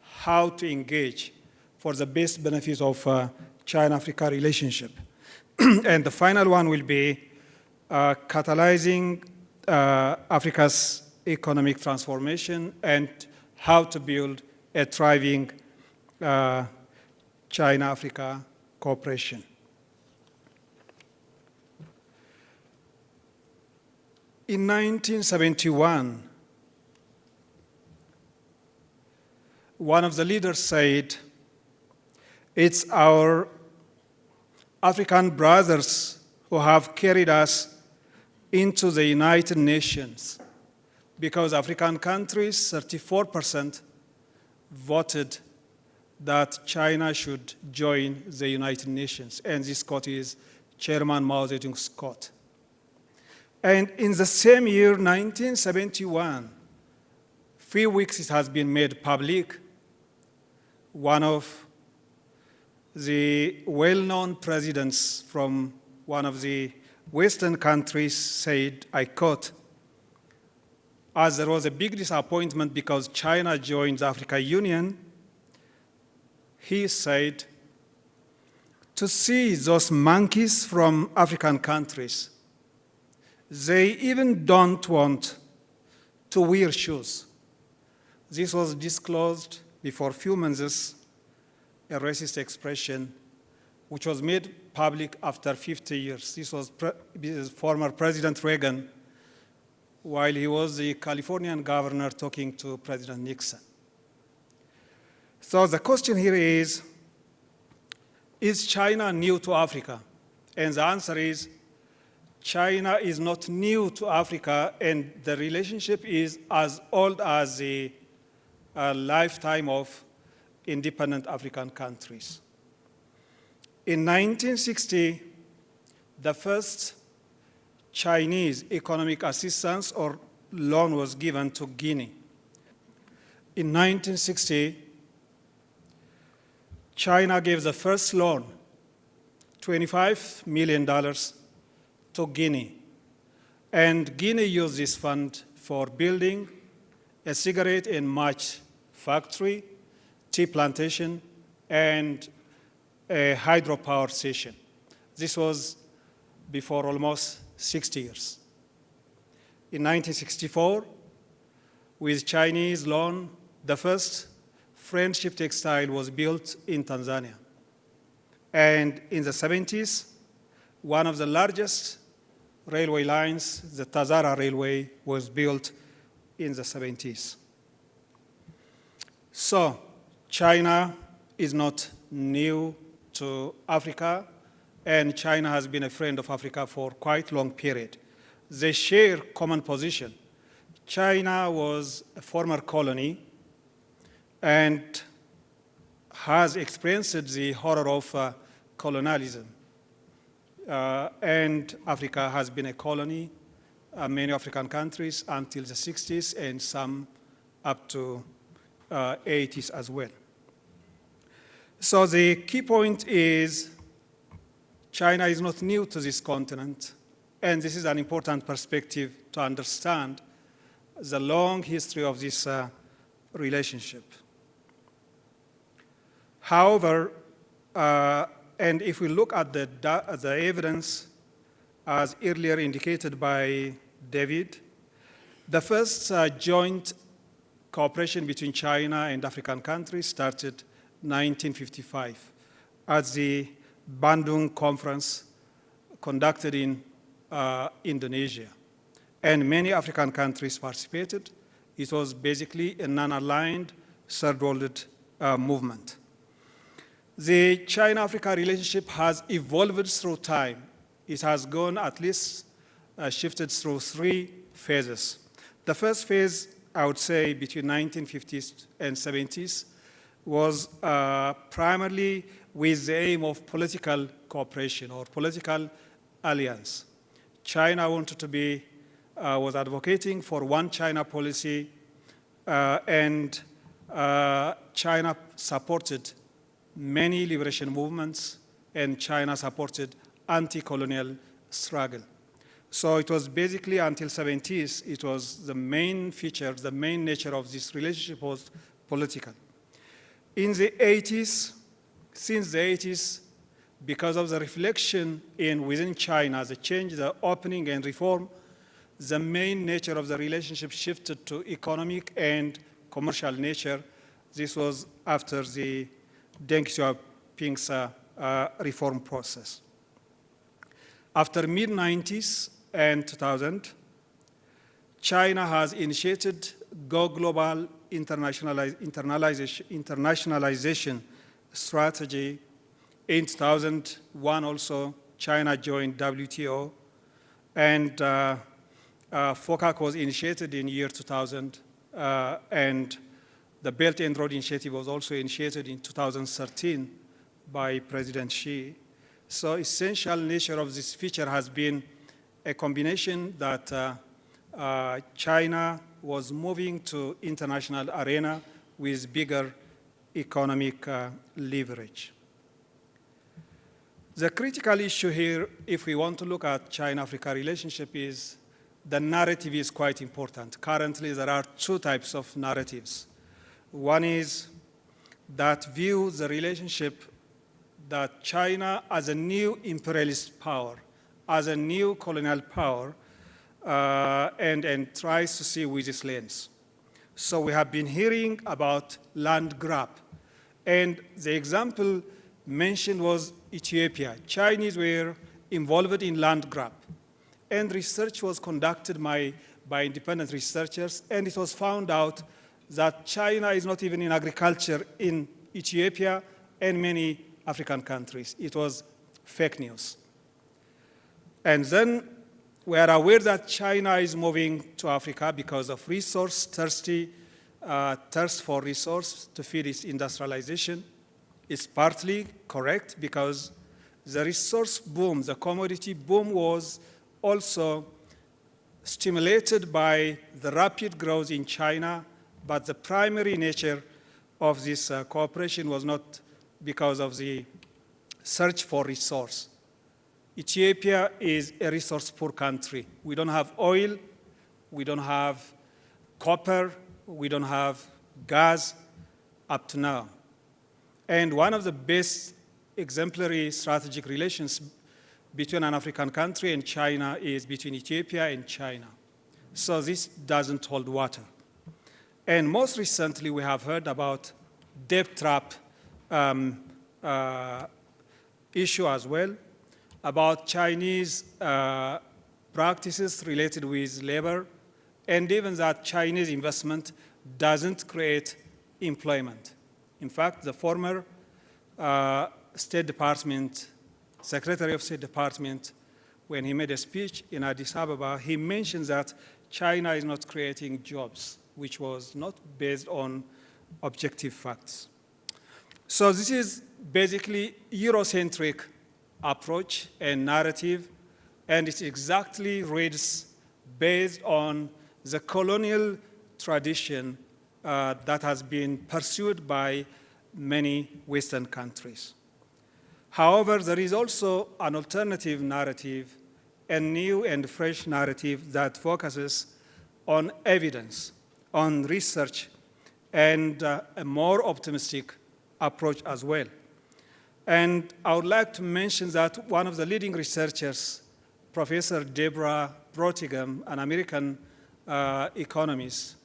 how to engage for the best benefits of China-Africa relationship. And the final one will be catalyzing Africa's economic transformation and how to build a thriving China-Africa cooperation. In 1971, one of the leaders said, "It's our African brothers who have carried us into the United Nations because African countries, 34%, voted that China should join the United Nations." And this quote is Chairman Mao Zedong's quote. And in the same year, 1971, few weeks it has been made public, one of the well-known presidents from one of the Western countries said, I quote, "As there was a big disappointment because China joined the African Union," he said, "to see those monkeys from African countries, they even don't want to wear shoes." This was disclosed before a few months, a racist expression, which was made public after 50 years. This was former President Reagan, while he was the Californian governor talking to President Nixon. So the question here is China new to Africa? And the answer is, China is not new to Africa, and the relationship is as old as the lifetime of independent African countries. In 1960, the first Chinese economic assistance or loan was given to Guinea. In 1960, China gave the first loan, $25 million, to Guinea. And Guinea used this fund for building a cigarette and match factory, tea plantation, and a hydropower station. This was before almost 60 years. In 1964, with Chinese loan, the first Friendship textile was built in Tanzania. And in the 70s, one of the largest railway lines, the Tazara Railway, was built in the 70s. So China is not new to Africa, and China has been a friend of Africa for quite a long period. They share common position. China was a former colony and has experienced the horror of colonialism. And Africa has been a colony, many African countries, until the 60s, and some up to 80s as well. So the key point is China is not new to this continent, and this is an important perspective to understand the long history of this relationship. However, and if we look at the evidence, as earlier indicated by David, the first joint cooperation between China and African countries started 1955 at the Bandung Conference conducted in Indonesia. And many African countries participated. It was basically a non-aligned, third-world movement. The China-Africa relationship has evolved through time. It has gone at least shifted through 3 phases. The first phase, I would say, between 1950s and 70s was primarily with the aim of political cooperation or political alliance. China wanted to be, was advocating for one China policy, and China supported many liberation movements, and China supported anti-colonial struggle. So it was basically until 70s, it was the main feature, the main nature of this relationship was political. In the 80s, since the 80s, because of the reflection within China, the change, the opening and reform, the main nature of the relationship shifted to economic and commercial nature. This was after the Deng Xiaoping's reform process. After mid-90s and 2000, China has initiated Go Global internationalization strategy. In 2001 also, China joined WTO, and FOCAC was initiated in year 2000, and the Belt and Road Initiative was also initiated in 2013 by President Xi. So essential nature of this feature has been a combination that China was moving to international arena with bigger economic leverage. The critical issue here, if we want to look at China-Africa relationship, is the narrative is quite important. Currently, there are two types of narratives. One is that views the relationship that China as a new imperialist power, as a new colonial power, and tries to see with this lens. So we have been hearing about land grab, and the example mentioned was Ethiopia. Chinese were involved in land grab, and research was conducted by independent researchers, and it was found out that China is not even in agriculture in Ethiopia and many African countries. It was fake news. And then we are aware that China is moving to Africa because of resource thirsty, thirst for resource to feed its industrialization. It's partly correct because the resource boom, the commodity boom was also stimulated by the rapid growth in China, but the primary nature of this cooperation was not because of the search for resource. Ethiopia is a resource-poor country. We don't have oil, we don't have copper, we don't have gas up to now. And one of the best exemplary strategic relations between an African country and China is between Ethiopia and China. So this doesn't hold water. And most recently, we have heard about debt trap issue as well, about Chinese practices related with labor, and even that Chinese investment doesn't create employment. In fact, the former State Department, Secretary of State Department, when he made a speech in Addis Ababa, he mentioned that China is not creating jobs, which was not based on objective facts. So this is basically Eurocentric approach and narrative, and it's exactly reads based on the colonial tradition that has been pursued by many Western countries. However, there is also an alternative narrative, a new and fresh narrative that focuses on evidence, on research, and a more optimistic approach as well. And I would like to mention that one of the leading researchers, Professor Deborah Brotigham, an American economist,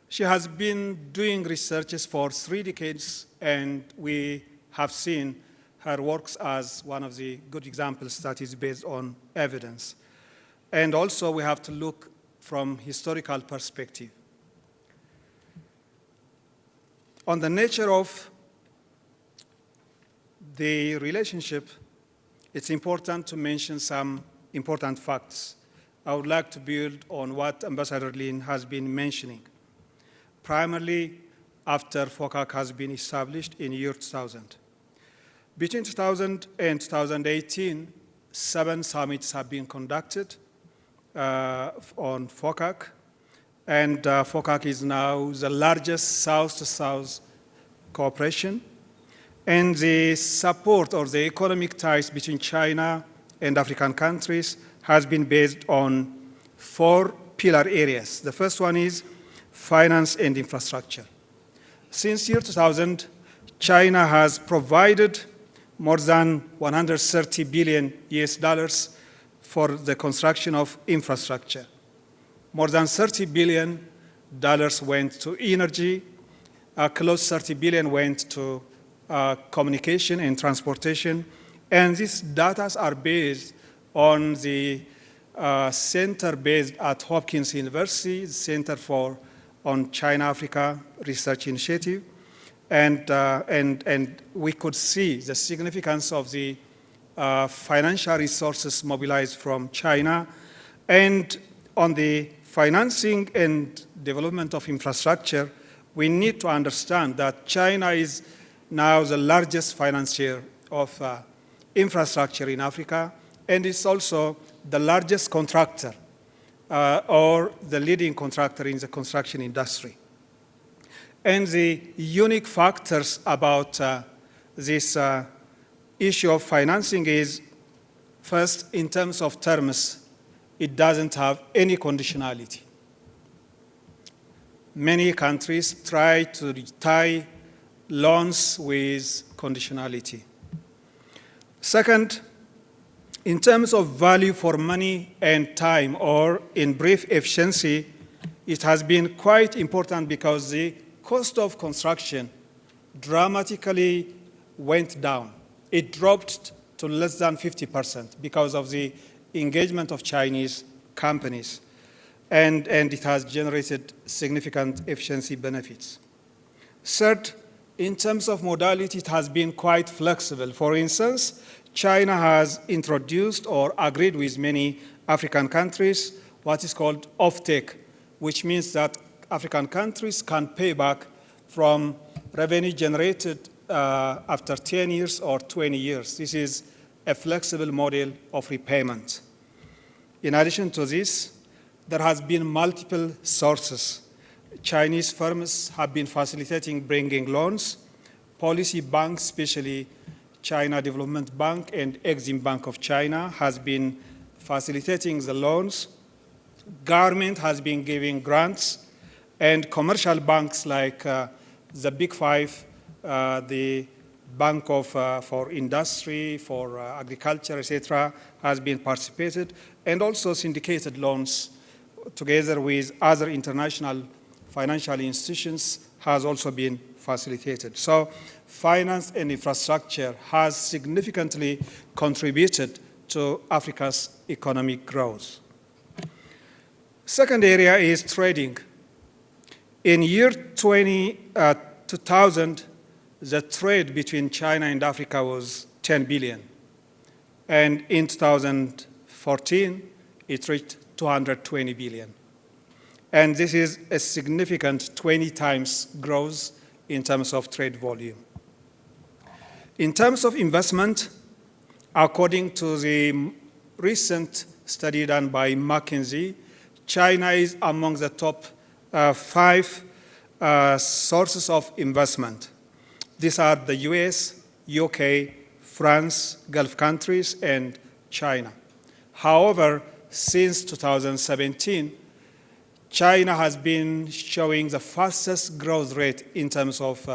she has been doing researches for 3 decades, and we have seen her works as one of the good examples that is based on evidence. And also we have to look from historical perspective. On the nature of the relationship, it's important to mention some important facts. I would like to build on what Ambassador Lin has been mentioning. Primarily, after FOCAC has been established in year 2000. Between 2000 and 2018, 7 summits have been conducted on FOCAC. and FOCAC is now the largest South-to-South cooperation. And the support or the economic ties between China and African countries has been based on 4 pillar areas. The first one is finance and infrastructure. Since year 2000, China has provided more than 130 billion US dollars for the construction of infrastructure. More than $30 billion went to energy, close to $30 billion went to communication and transportation, and these data are based on the center based at Hopkins University, the Center on China-Africa Research Initiative, and we could see the significance of the financial resources mobilized from China. And on the financing and development of infrastructure, we need to understand that China is now the largest financier of infrastructure in Africa, and it's also the largest contractor or the leading contractor in the construction industry. And the unique factors about this issue of financing is, first, in terms of terms, it doesn't have any conditionality. Many countries try to tie loans with conditionality. Second, in terms of value for money and time, or in brief, efficiency, it has been quite important because the cost of construction dramatically went down. It dropped to less than 50% because of the engagement of Chinese companies, and it has generated significant efficiency benefits. Third, in terms of modality, it has been quite flexible. For instance, China has introduced or agreed with many African countries what is called offtake, which means that African countries can pay back from revenue generated after 10 years or 20 years. This is a flexible model of repayment. In addition to this, there has been multiple sources. Chinese firms have been facilitating bringing loans. Policy banks, especially China Development Bank and Exim Bank of China, has been facilitating the loans. Government has been giving grants, and commercial banks like the Big Five, the Bank for Industry, for Agriculture, etc., has been participated, and also syndicated loans together with other international financial institutions has also been facilitated. So finance and infrastructure has significantly contributed to Africa's economic growth. Second area is trading. In year 2000, the trade between China and Africa was 10 billion. And in 2014, it reached 220 billion. And this is a significant 20 times growth in terms of trade volume. In terms of investment, according to the recent study done by McKinsey, China is among the top 5 sources of investment. These are the US, UK, France, Gulf countries, and China. However, since 2017, China has been showing the fastest growth rate in terms of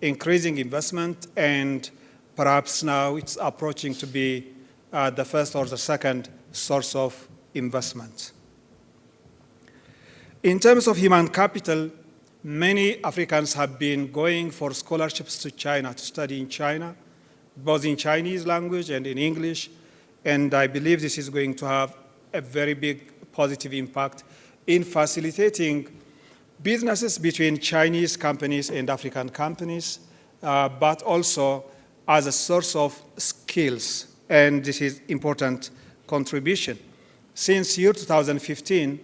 increasing investment, and perhaps now it's approaching to be the first or the second source of investment. In terms of human capital, many Africans have been going for scholarships to China to study in China, both in Chinese language and in English, and I believe this is going to have a very big positive impact in facilitating businesses between Chinese companies and African companies, but also as a source of skills, and this is important contribution. Since year 2015,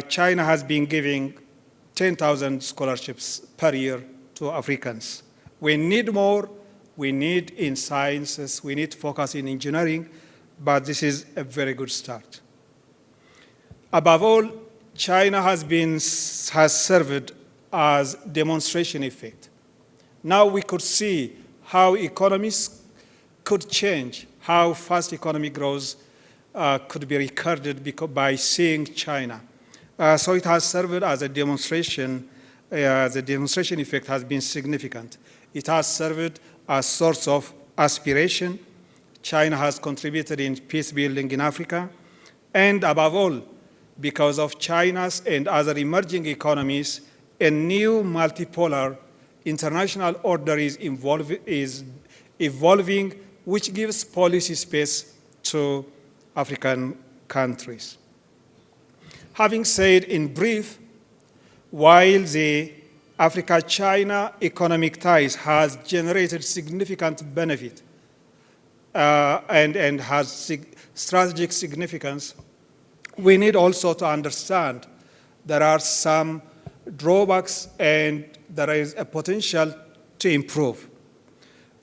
China has been giving 10,000 scholarships per year to Africans. We need more. We need in sciences. We need to focus in engineering, but this is a very good start. Above all, China has served as demonstration effect. Now we could see how economies could change, how fast economic growth could be recorded by seeing China. So it has served as a demonstration. The demonstration effect has been significant. It has served as source of aspiration. China has contributed in peace building in Africa. And above all, because of China's and other emerging economies, a new multipolar international order is evolving, which gives policy space to African countries. Having said in brief, while the Africa-China economic ties has generated significant benefit and has strategic significance, we need also to understand there are some drawbacks and there is a potential to improve.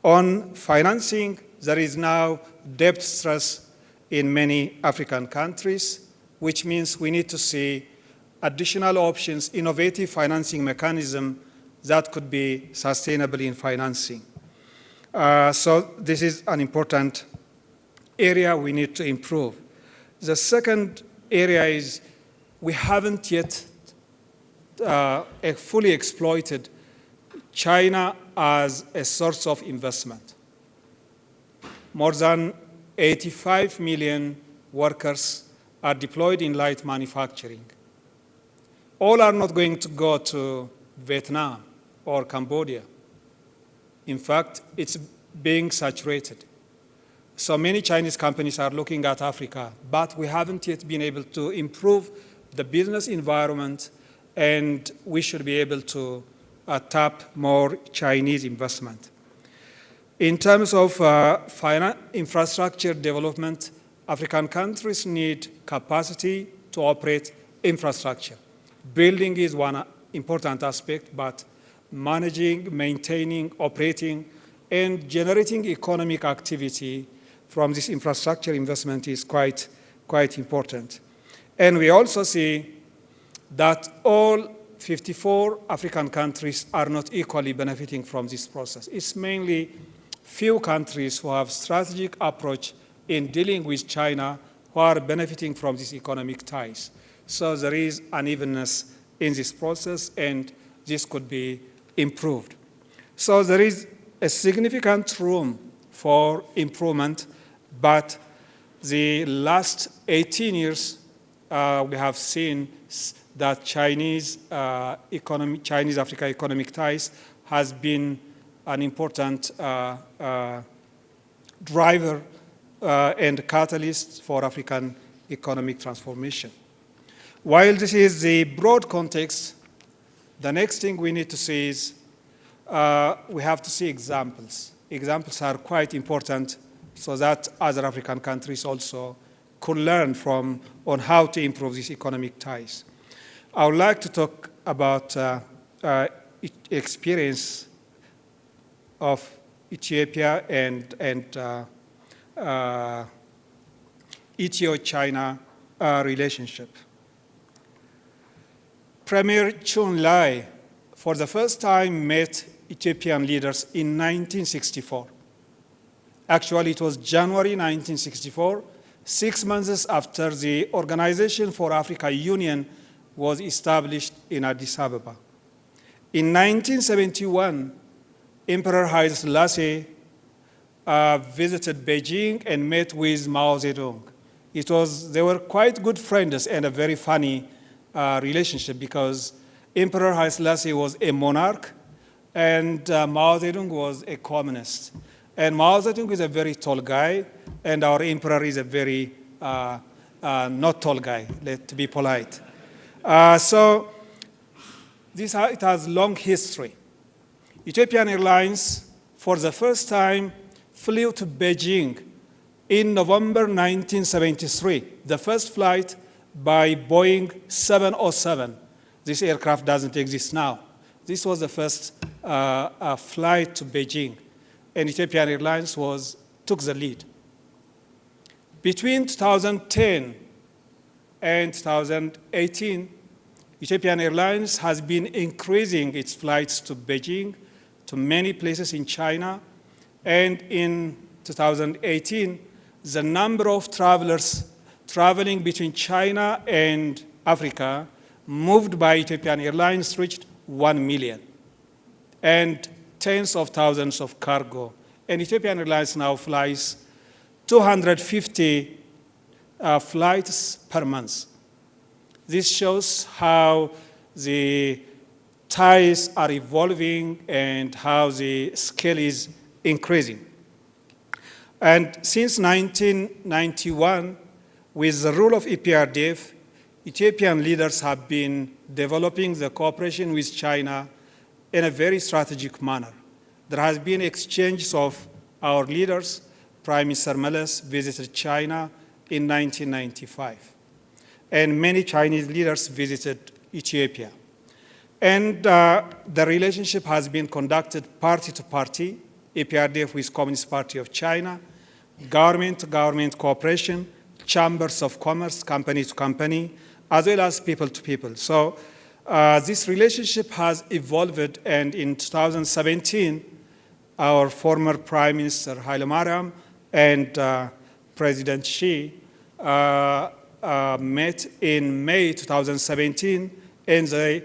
On financing, there is now debt stress in many African countries, which means we need to see additional options, innovative financing mechanism that could be sustainable in financing. So this is an important area we need to improve. The second area is we haven't yet fully exploited China as a source of investment. More than 85 million workers are deployed in light manufacturing. All are not going to go to Vietnam or Cambodia. In fact, it's being saturated. So many Chinese companies are looking at Africa, but we haven't yet been able to improve the business environment, and we should be able to tap more Chinese investment. In terms of infrastructure development, African countries need capacity to operate infrastructure. Building is one important aspect, but managing, maintaining, operating, and generating economic activity from this infrastructure investment is quite important. And we also see that all 54 African countries are not equally benefiting from this process. It's mainly few countries who have strategic approach in dealing with China who are benefiting from these economic ties. So there is unevenness in this process, and this could be improved. So there is a significant room for improvement, but the last 18 years, we have seen that Chinese-Africa economic ties has been an important driver and catalyst for African economic transformation. While this is the broad context, the next thing we need to see is we have to see examples. Examples are quite important so that other African countries also could learn from on how to improve these economic ties. I would like to talk about experience of Ethiopia and Ethio-China relationship. Premier Chun Lai, for the first time, met Ethiopian leaders in 1964. Actually, it was January 1964, 6 months after the Organization for Africa Union was established in Addis Ababa. In 1971, Emperor Haile Selassie visited Beijing and met with Mao Zedong. They were quite good friends and a very funny relationship because Emperor Haile Selassie was a monarch and Mao Zedong was a communist. And Mao Zedong is a very tall guy, and our emperor is a very not tall guy, to be polite. So it has long history. Ethiopian Airlines, for the first time, flew to Beijing in November 1973, the first flight by Boeing 707. This aircraft doesn't exist now. This was the first flight to Beijing, and Ethiopian Airlines took the lead. Between 2010 and 2018, Ethiopian Airlines has been increasing its flights to Beijing, to many places in China, and in 2018, the number of travelers traveling between China and Africa moved by Ethiopian Airlines reached 1 million, and tens of thousands of cargo. And Ethiopian Airlines now flies 250 flights per month. This shows how the ties are evolving and how the scale is increasing. And since 1991, with the rule of EPRDF, Ethiopian leaders have been developing the cooperation with China in a very strategic manner. There has been exchanges of our leaders. Prime Minister Meles visited China in 1995. And many Chinese leaders visited Ethiopia. And the relationship has been conducted party to party, EPRDF with Communist Party of China, government to government cooperation, chambers of commerce, company to company, as well as people to people. So this relationship has evolved, and in 2017, our former Prime Minister Haile Mariam and President Xi met in May 2017, and the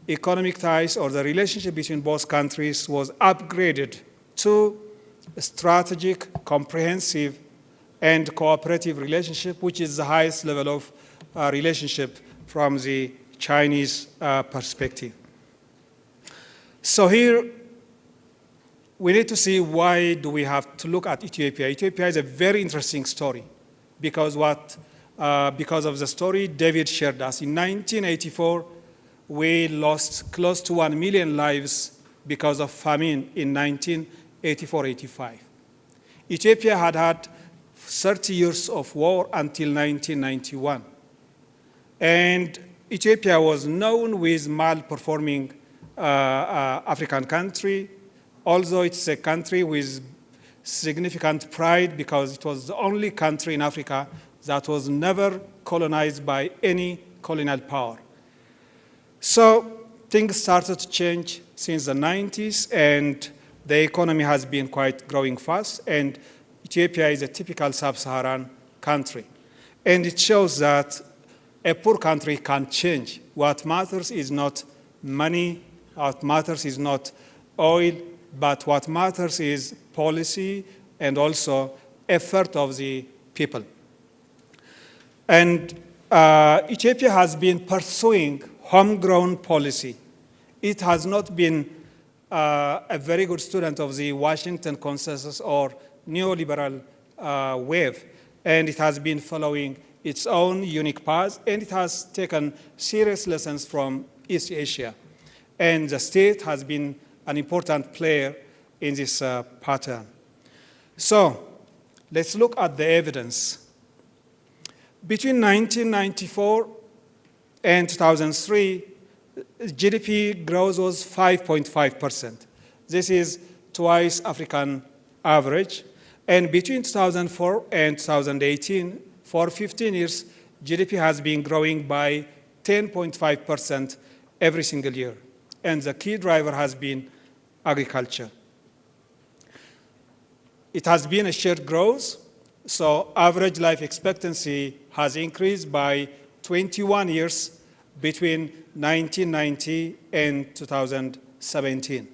economic ties or the relationship between both countries was upgraded to a strategic, comprehensive, and cooperative relationship, which is the highest level of relationship from the Chinese perspective. So here, we need to see why do we have to look at Ethiopia. Ethiopia is a very interesting story because of the story David shared us. In 1984, we lost close to 1 million lives because of famine in 1984-85. Ethiopia had had 30 years of war until 1991. And Ethiopia was known with malperforming African country, although it's a country with significant pride because it was the only country in Africa that was never colonized by any colonial power. So things started to change since the 90s, and the economy has been quite growing fast, and Ethiopia is a typical sub-Saharan country. And it shows that a poor country can change. What matters is not money, what matters is not oil, but what matters is policy and also effort of the people. And Ethiopia has been pursuing homegrown policy. It has not been a very good student of the Washington consensus or neoliberal wave, and it has been following its own unique path, and it has taken serious lessons from East Asia. And the state has been an important player in this pattern. So let's look at the evidence. Between 1994 and 2003, GDP growth was 5.5%. This is twice African average. And between 2004 and 2018, for 15 years, GDP has been growing by 10.5% every single year. And the key driver has been agriculture. It has been a shared growth, so average life expectancy has increased by 21 years between 1990 and 2017.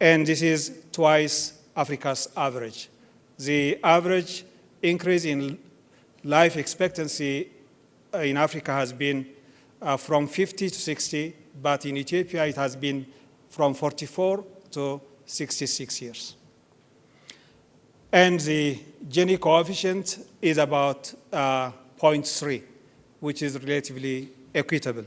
And this is twice Africa's average. The average increase in life expectancy in Africa has been from 50 to 60, but in Ethiopia it has been from 44 to 66 years. And the Gini coefficient is about 0.3, which is relatively equitable.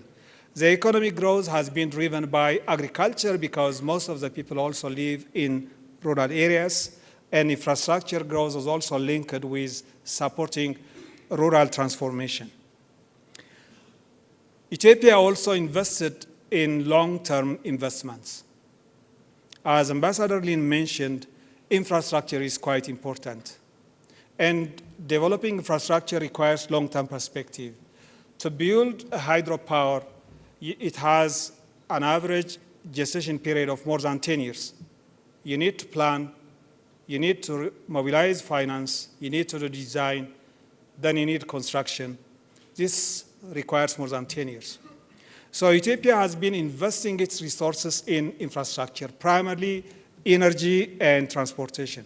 The economic growth has been driven by agriculture because most of the people also live in rural areas, and infrastructure growth is also linked with supporting rural transformation. Ethiopia also invested in long-term investments. As Ambassador Lin mentioned, infrastructure is quite important. And developing infrastructure requires long-term perspective. To build a hydropower, it has an average gestation period of more than 10 years. You need to plan, you need to mobilize finance, you need to do design, then you need construction. This requires more than 10 years. So Ethiopia has been investing its resources in infrastructure, primarily energy and transportation.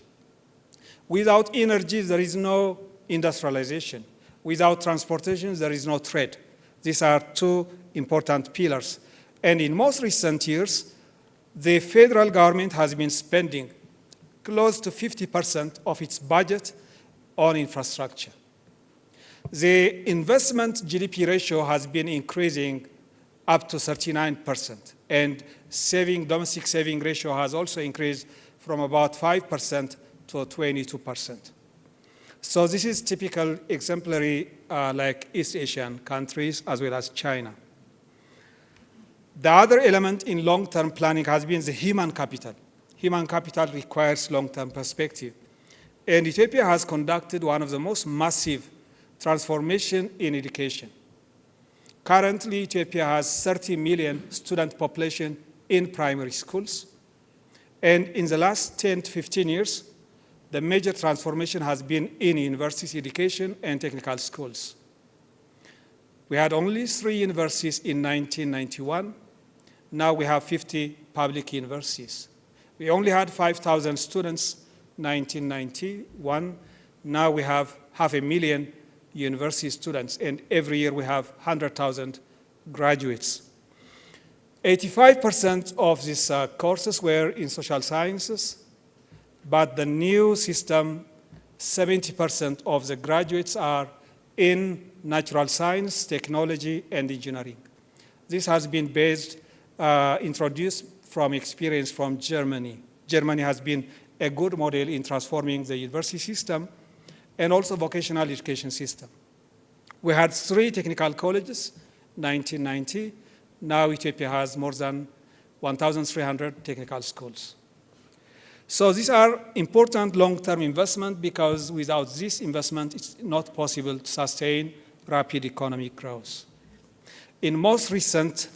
Without energy, there is no industrialization. Without transportation, there is no trade. These are two important pillars. And in most recent years, the federal government has been spending close to 50% of its budget on infrastructure. The investment GDP ratio has been increasing up to 39%, and domestic saving ratio has also increased from about 5% to 22%. So this is typical exemplary like East Asian countries as well as China. The other element in long-term planning has been the human capital. Human capital requires long-term perspective. And Ethiopia has conducted one of the most massive transformation in education. Currently, Ethiopia has 30 million student population in primary schools. And in the last 10 to 15 years, the major transformation has been in university education and technical schools. We had only 3 universities in 1991. Now we have 50 public universities. We only had 5,000 students in 1991. Now we have 500,000 university students, and every year we have 100,000 graduates. 85% of these courses were in social sciences, but the new system, 70% of the graduates are in natural science, technology, and engineering. This has been introduced from experience from Germany. Germany has been a good model in transforming the university system and also vocational education system. We had 3 technical colleges in 1990. Now Ethiopia has more than 1,300 technical schools. So these are important long-term investment because without this investment, it's not possible to sustain rapid economic growth. In most recent,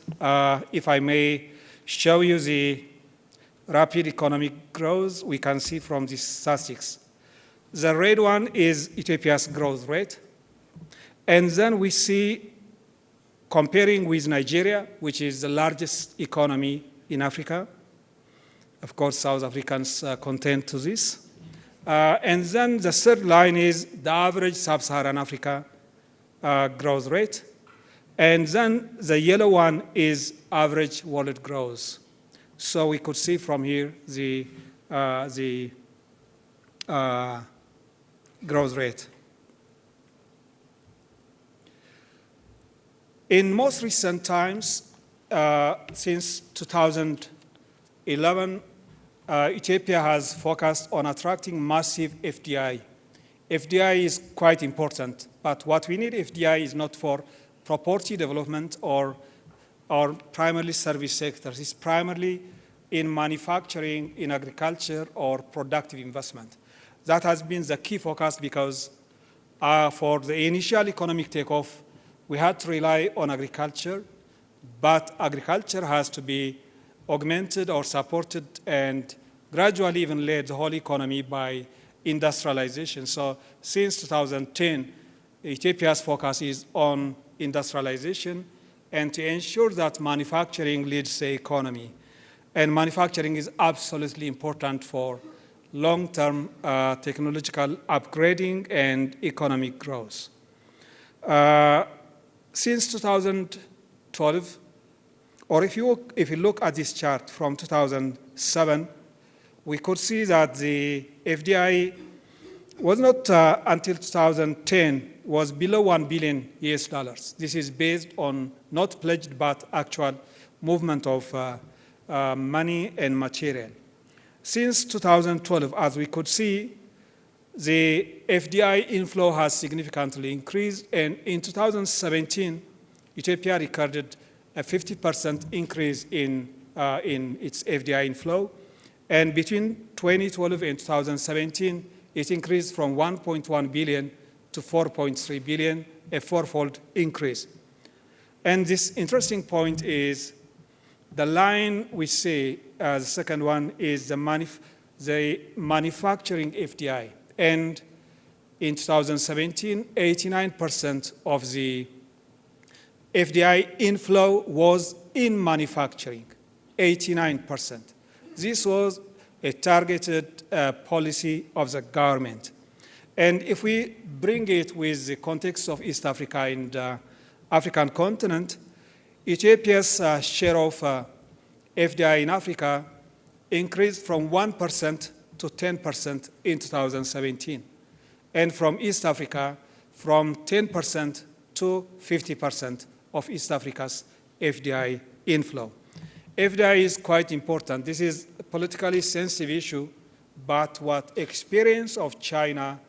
if I may show you the rapid economic growth, we can see from these statistics. The red one is Ethiopia's growth rate. And then we see, comparing with Nigeria, which is the largest economy in Africa. Of course, South Africans contend to this. And then the third line is the average sub-Saharan Africa growth rate. And then the yellow one is average world growth. So we could see from here the growth rate. In most recent times, since 2011, Ethiopia has focused on attracting massive FDI. FDI is quite important, but what we need FDI is not for property development or primarily service sectors. It's primarily in manufacturing, in agriculture, or productive investment. That has been the key focus because for the initial economic takeoff, we had to rely on agriculture, but agriculture has to be augmented or supported and gradually even led the whole economy by industrialization. So since 2010, Ethiopia's focus is on industrialization and to ensure that manufacturing leads the economy. And manufacturing is absolutely important for long-term technological upgrading and economic growth. Since 2012, or if you look at this chart from 2007, we could see that the FDI was not until 2010 was below $1 billion US. This is based on not pledged but actual movement of money and material. Since 2012, as we could see, the FDI inflow has significantly increased, and in 2017, Ethiopia recorded a 50% increase in its FDI inflow, and between 2012 and 2017, it increased from 1.1 billion to 4.3 billion, a fourfold increase. And this interesting point is the line we see, the second one is the manufacturing FDI. And in 2017, 89% of the FDI inflow was in manufacturing, 89%. This was a targeted policy of the government. And if we bring it with the context of East Africa and African continent, Ethiopia's share of FDI in Africa increased from 1% to 10% in 2017. And from East Africa, from 10% to 50% of East Africa's FDI inflow. FDI is quite important. This is a politically sensitive issue, but what experience of China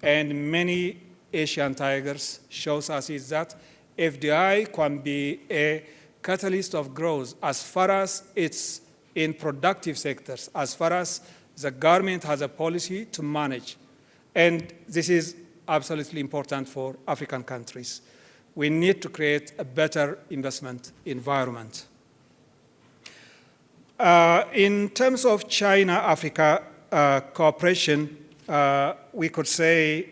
and many Asian tigers shows us is that FDI can be a catalyst of growth as far as it's in productive sectors, as far as the government has a policy to manage. And this is absolutely important for African countries. We need to create a better investment environment. In terms of China-Africa cooperation, we could say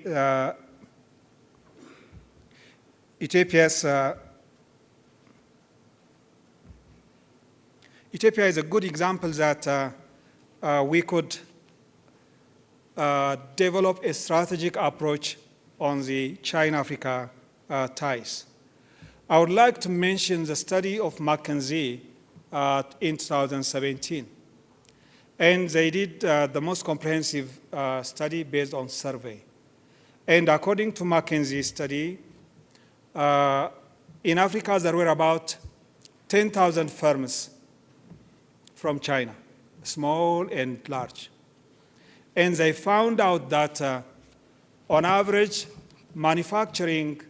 Ethiopia is a good example that we could develop a strategic approach on the China-Africa ties. I would like to mention the study of McKinsey in 2017. And they did the most comprehensive study based on survey. And according to McKinsey's study, in Africa there were about 10,000 firms from China, small and large. And they found out that on average, manufacturing,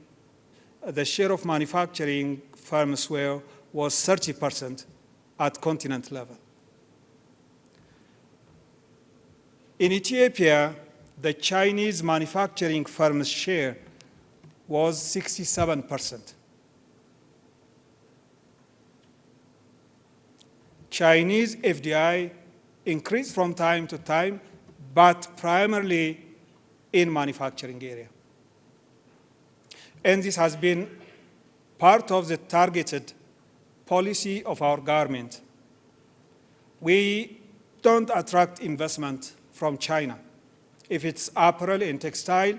the share of manufacturing firms was 30% at continent level. In Ethiopia, the Chinese manufacturing firms' share was 67%. Chinese FDI increased from time to time, but primarily in manufacturing area. And this has been part of the targeted policy of our government. We don't attract investment from China. If it's apparel and textile,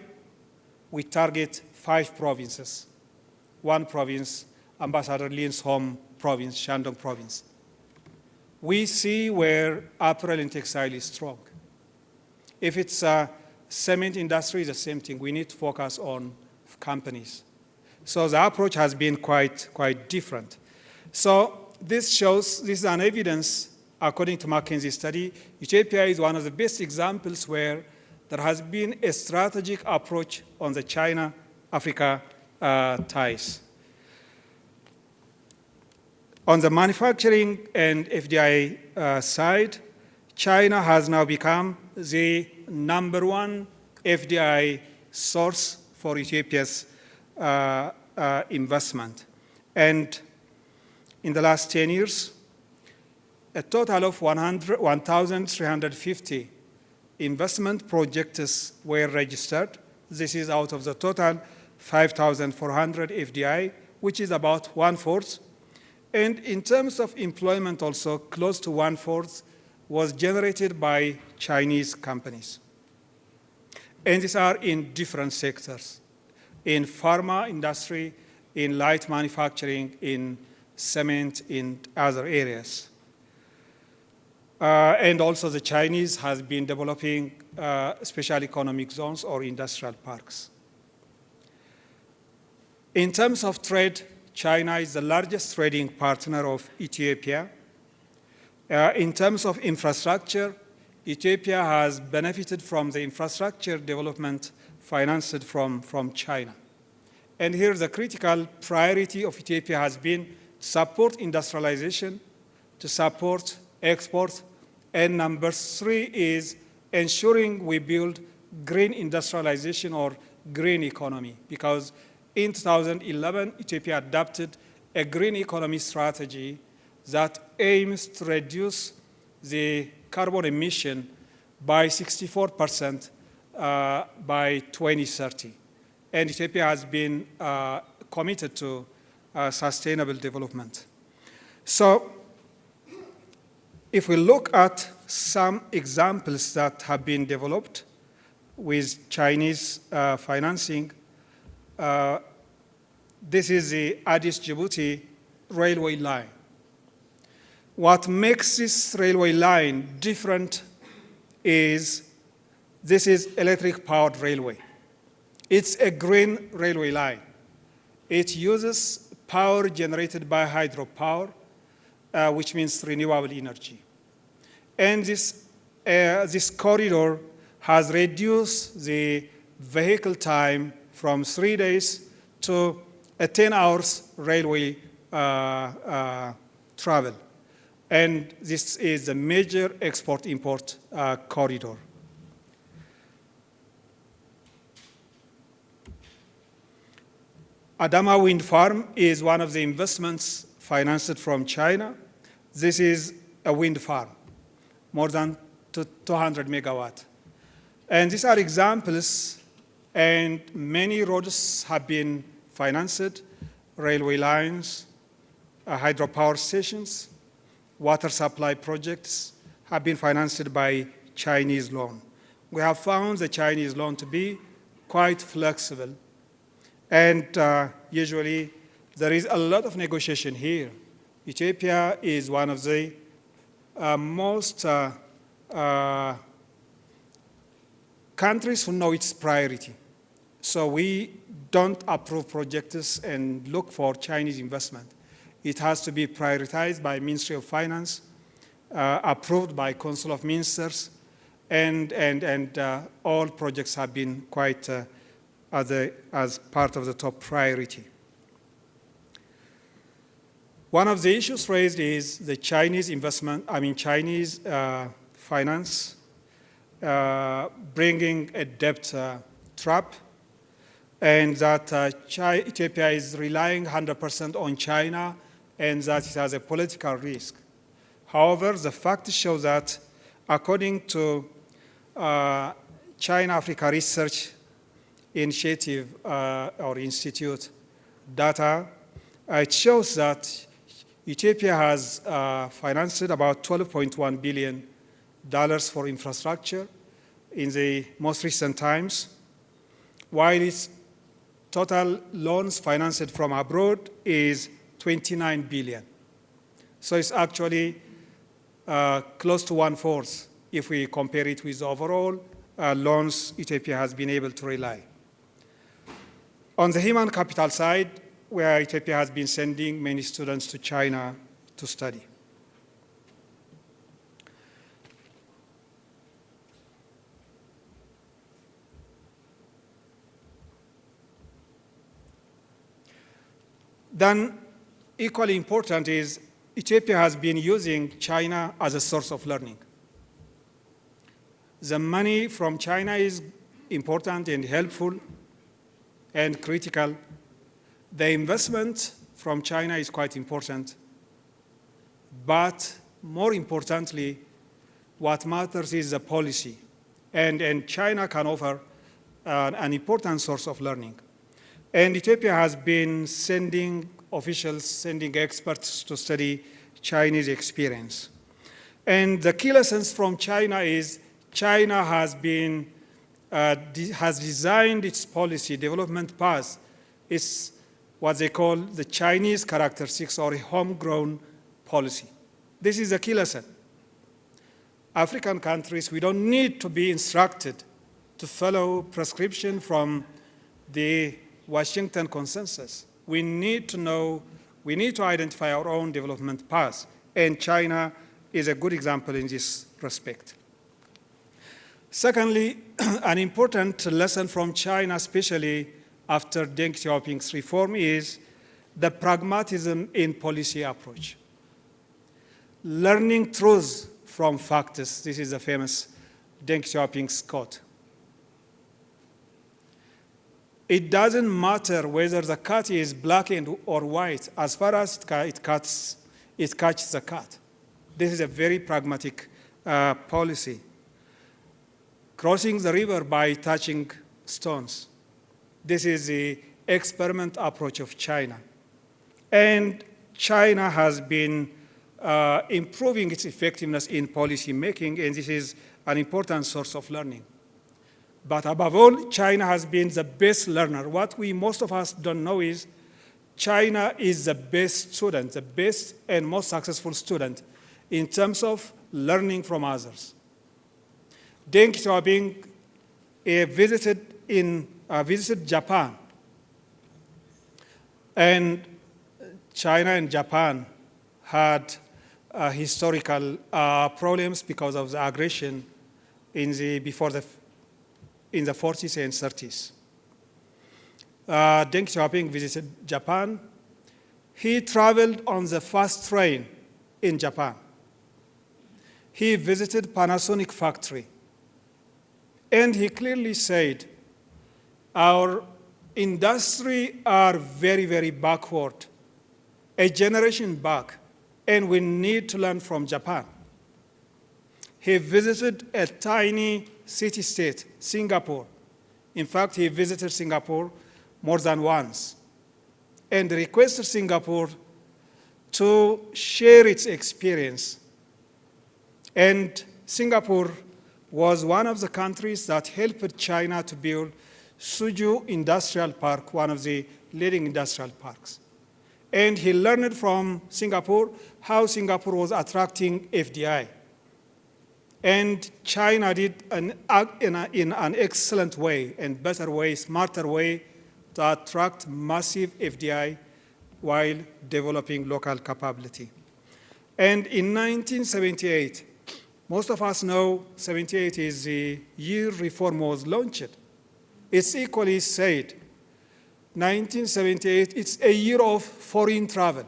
we target 5 provinces. One province, Ambassador Lin's home province, Shandong province. We see where apparel and textile is strong. If it's a cement industry, the same thing. We need to focus on companies. So the approach has been quite different. So this is an evidence, according to McKinsey's study, Ethiopia is one of the best examples where there has been a strategic approach on the China-Africa ties. On the manufacturing and FDI side, China has now become the #1 FDI source for Ethiopia's investment. And in the last 10 years, a total of 1,350 investment projects were registered. This is out of the total 5,400 FDI, which is about 1/4. And in terms of employment also, close to 1/4 was generated by Chinese companies. And these are in different sectors, in pharma industry, in light manufacturing, in cement, in other areas. And also the Chinese has been developing special economic zones or industrial parks. In terms of trade, China is the largest trading partner of Ethiopia. In terms of infrastructure, Ethiopia has benefited from the infrastructure development financed from China. And here the critical priority of Ethiopia has been support industrialization, to support exports, and number 3 is ensuring we build green industrialization or green economy, because in 2011, Ethiopia adopted a green economy strategy that aims to reduce the carbon emission by 64% by 2030. And Ethiopia has been committed to sustainable development. So if we look at some examples that have been developed with Chinese financing, this is the Addis-Djibouti railway line. What makes this railway line different is this is electric-powered railway. It's a green railway line. It uses power generated by hydropower, which means renewable energy. And this corridor has reduced the vehicle time from 3 days to a 10 hours railway travel. And this is a major export-import corridor. Adama Wind Farm is one of the investments financed from China. This is a wind farm, more than 200 megawatt. And these are examples, and many roads have been financed, railway lines, hydropower stations, water supply projects have been financed by Chinese loan. We have found the Chinese loan to be quite flexible, and usually there is a lot of negotiation here. Ethiopia is one of the most countries who know its priority. So we don't approve projects and look for Chinese investment. It has to be prioritized by Ministry of Finance, approved by Council of Ministers, and all projects have been quite as part of the top priority. One of the issues raised is the Chinese investment, Chinese finance, bringing a debt trap, and that Ethiopia is relying 100% on China, and that it has a political risk. However, the facts show that according to China-Africa Research Initiative or Institute data, it shows that Ethiopia has financed about $12.1 billion for infrastructure in the most recent times, while its total loans financed from abroad is 29 billion. So it's actually close to 1/4 if we compare it with overall loans Ethiopia has been able to rely. On the human capital side, where Ethiopia has been sending many students to China to study. Then, equally important is Ethiopia has been using China as a source of learning. The money from China is important and helpful and critical. The investment from China is quite important. But more importantly, what matters is the policy. And China can offer an important source of learning. And Ethiopia has been sending officials, sending experts to study Chinese experience. And the key lessons from China is China has designed its policy development path. It's what they call the Chinese characteristics or a homegrown policy. This is a key lesson. African countries, we don't need to be instructed to follow prescription from the Washington consensus. We need to know, we need to identify our own development path, and China is a good example in this respect. Secondly, an important lesson from China, especially after Deng Xiaoping's reform, is the pragmatism in policy approach. Learning truths from facts, this is a famous Deng Xiaoping's quote. It doesn't matter whether the cat is black or white, as far as it catches the cat. This is a very pragmatic policy. Crossing the river by touching stones. This is the experiment approach of China. And China has been improving its effectiveness in policy making, and this is an important source of learning. But above all, China has been the best learner. What most of us don't know is China is the best student, the best and most successful student in terms of learning from others. Deng Xiaoping visited Japan, and China and Japan had historical problems because of the aggression in the 40s and 30s. Deng Xiaoping visited Japan. He traveled on the fast train in Japan. He visited Panasonic factory. And he clearly said, our industry are very, very backward, a generation back, and we need to learn from Japan. He visited a tiny city-state, Singapore. In fact, he visited Singapore more than once and requested Singapore to share its experience. And Singapore was one of the countries that helped China to build Suzhou Industrial Park, one of the leading industrial parks. And he learned from Singapore how Singapore was attracting FDI. And China did in an excellent way and better way, smarter way to attract massive FDI while developing local capability. And in 1978, most of us know 78 is the year reform was launched. It's equally said, 1978, it's a year of foreign travel.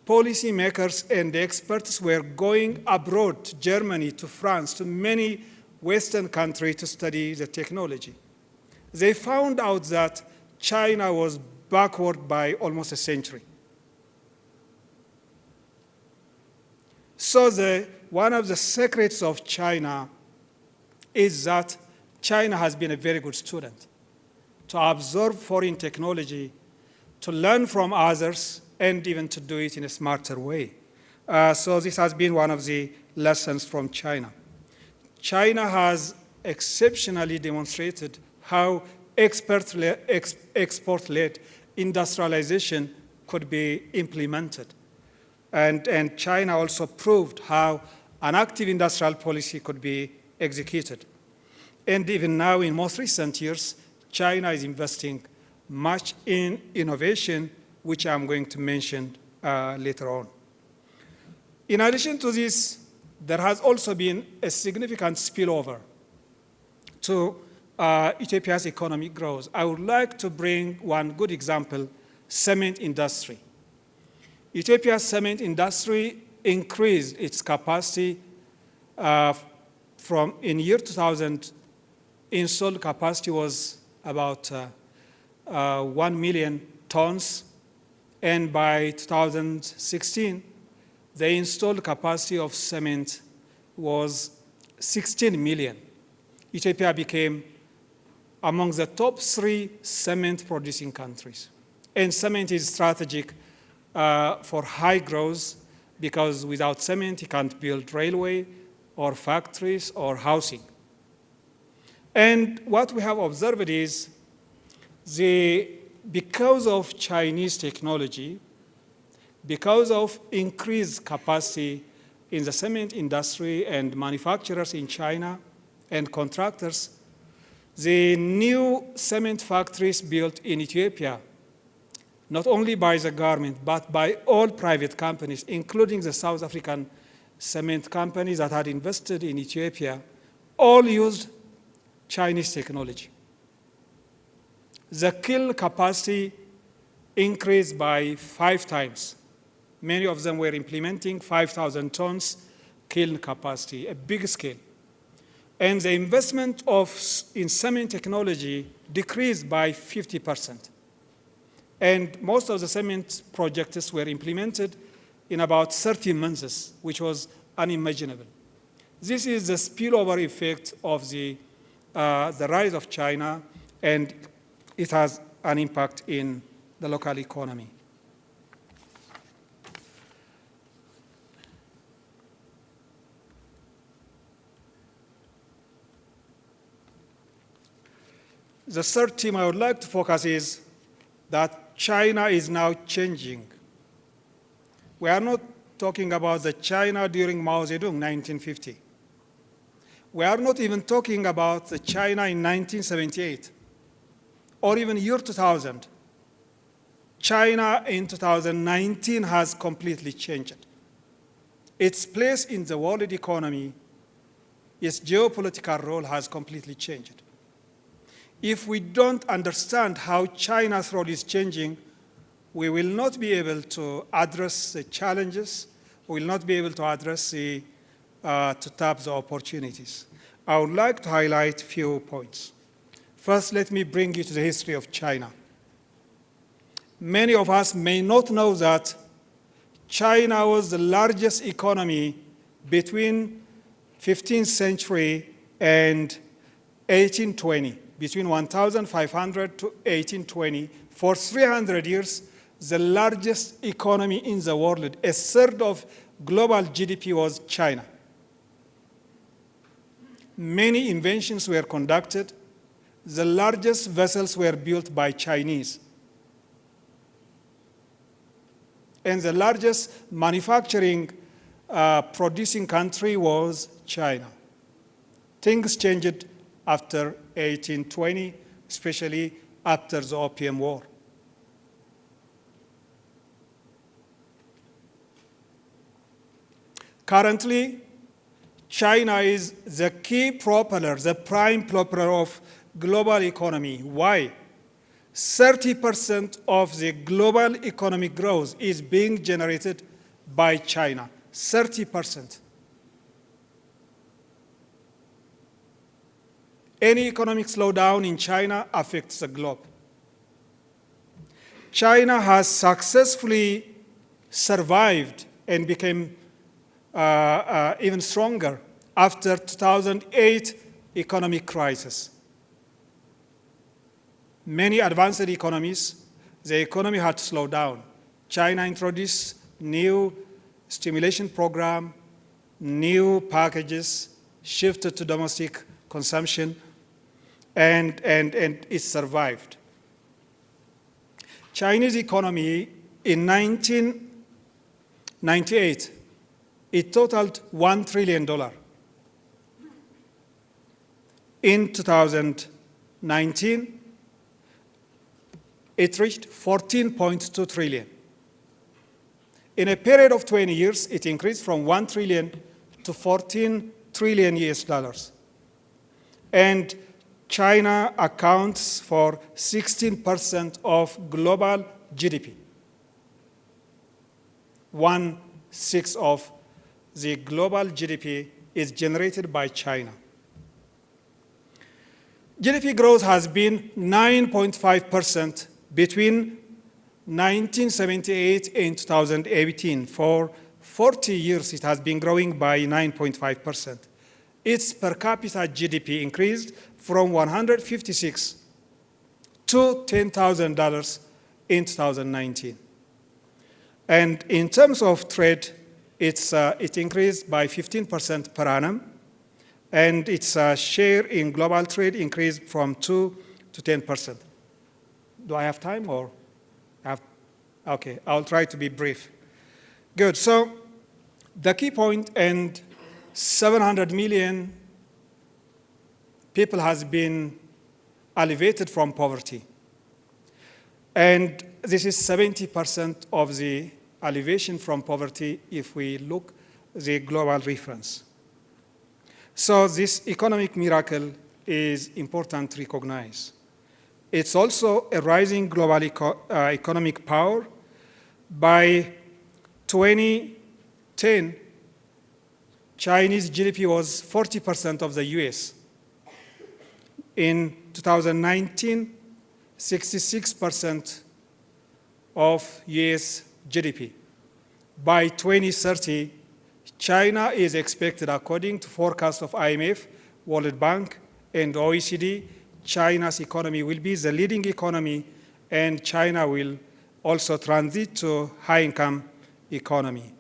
Policymakers and experts were going abroad to Germany, to France, to many Western countries to study the technology. They found out that China was backward by almost a century. So one of the secrets of China is that China has been a very good student to absorb foreign technology, to learn from others, and even to do it in a smarter way. So this has been one of the lessons from China. China has exceptionally demonstrated how export-led industrialization could be implemented. And China also proved how an active industrial policy could be executed. And even now, in most recent years, China is investing much in innovation, which I'm going to mention later on. In addition to this, there has also been a significant spillover to Ethiopia's economic growth. I would like to bring one good example, cement industry. Ethiopia's cement industry increased its capacity from, in year 2000, installed capacity was about 1 million tons, and by 2016, the installed capacity of cement was 16 million. Ethiopia became among the top 3 cement-producing countries. And cement is strategic for high growth because without cement, you can't build railway or factories or housing. And what we have observed is because of Chinese technology, because of increased capacity in the cement industry and manufacturers in China and contractors, the new cement factories built in Ethiopia, not only by the government, but by all private companies, including the South African cement companies that had invested in Ethiopia, all used Chinese technology. The kiln capacity increased by 5 times. Many of them were implementing 5,000 tons kiln capacity, a big scale. And the investment in cement technology decreased by 50%. And most of the cement projects were implemented in about 30 months, which was unimaginable. This is the spillover effect of the rise of China, and it has an impact in the local economy. The third theme I would like to focus is that China is now changing. We are not talking about the China during Mao Zedong, 1950. We are not even talking about the China in 1978 or even year 2000. China in 2019 has completely changed. Its place in the world economy, its geopolitical role has completely changed. If we don't understand how China's role is changing, we will not be able to address the challenges, we will not be able to address to tap the opportunities. I would like to highlight a few points. First, let me bring you to the history of China. Many of us may not know that China was the largest economy between 15th century and 1820. Between 1500 to 1820, for 300 years, the largest economy in the world, a third of global GDP was China. Many inventions were conducted. The largest vessels were built by Chinese. And the largest manufacturing producing country was China. Things changed after 1820, especially after the Opium War. Currently, China is the key propeller, the prime propeller of global economy. Why? 30% of the global economic growth is being generated by China, 30%. Any economic slowdown in China affects the globe. China has successfully survived and became even stronger after 2008 economic crisis. Many advanced economies, the economy had slowed down. China introduced new stimulation program, new packages, shifted to domestic consumption, and it survived. Chinese economy in 1998, it totaled $1 trillion. In 2019, it reached 14.2 trillion. In a period of 20 years, it increased from 1 trillion to 14 trillion US dollars. And China accounts for 16% of global GDP. 1/6 of the global GDP is generated by China. GDP growth has been 9.5% between 1978 and 2018. For 40 years, it has been growing by 9.5%. Its per capita GDP increased from $156 to $10,000 in 2019. And in terms of trade, it increased by 15% per annum, and its share in global trade increased from 2 to 10%. Do I have time or? Okay, I'll try to be brief. Good, so the key point, and 700 million people has been alleviated from poverty. And this is 70% of the alleviation from poverty if we look at the global reference. So this economic miracle is important to recognize. It's also a rising global economic power. By 2010, Chinese GDP was 40% of the US. In 2019, 66% of US GDP. By 2030, China is expected, according to forecasts of IMF, World Bank, and OECD, China's economy will be the leading economy, and China will also transit to high-income economy.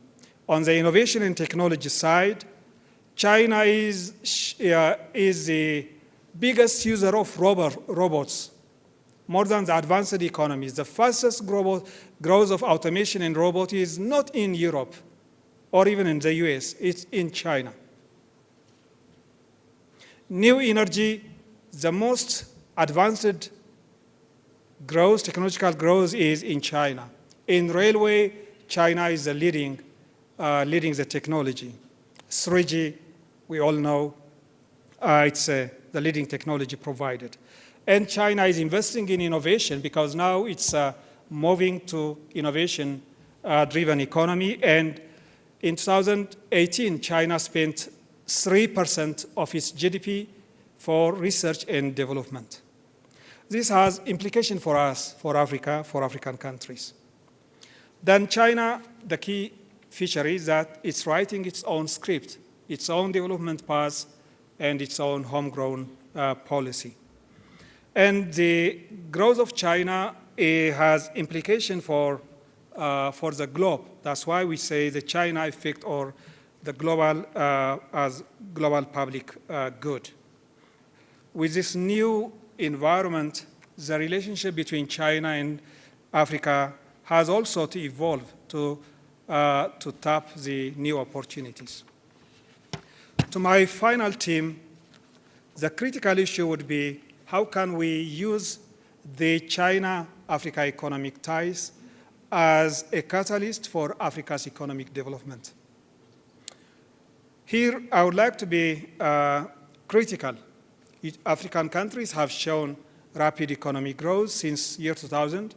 On the innovation and technology side, China is the biggest user of robots, more than the advanced economies. The fastest growth of automation and robot is not in Europe or even in the US, it's in China. New energy, the most advanced growth, technological growth is in China. In railway, China is the leading the technology. 3G, we all know, it's the leading technology provided. And China is investing in innovation because now it's moving to innovation-driven economy. And in 2018, China spent 3% of its GDP for research and development. This has implications for us, for Africa, for African countries. Then China, the key feature is that it's writing its own script, its own development path, and its own homegrown policy. And the growth of China has implication for the globe. That's why we say the China effect or the global as global public good. With this new environment, the relationship between China and Africa has also to evolve to tap the new opportunities. To my final theme, the critical issue would be how can we use the China-Africa economic ties as a catalyst for Africa's economic development. Here, I would like to be critical. African countries have shown rapid economic growth since year 2000,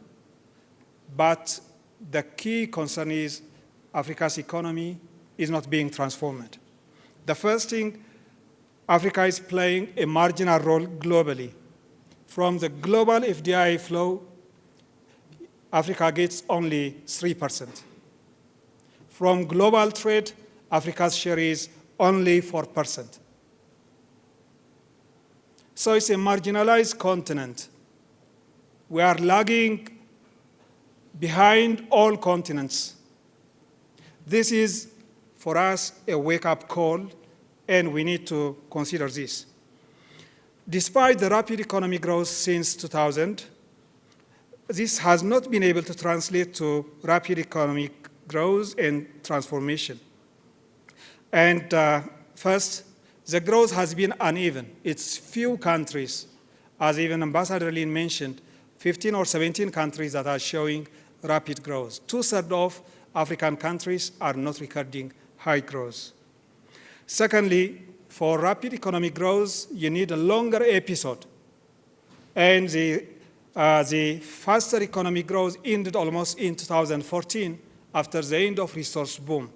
but the key concern is Africa's economy is not being transformed. The first thing, Africa is playing a marginal role globally. From the global FDI flow, Africa gets only 3%. From global trade, Africa's share is only 4%. So it's a marginalized continent. We are lagging behind all continents. This is, for us, a wake-up call, and we need to consider this. Despite the rapid economic growth since 2000, this has not been able to translate to rapid economic growth and transformation. And first, the growth has been uneven. It's few countries, as even Ambassador Lin mentioned, 15 or 17 countries that are showing rapid growth. 2/3 of African countries are not recording high growth. Secondly, for rapid economic growth, you need a longer episode. And the faster economic growth ended almost in 2014 after the end of resource boom.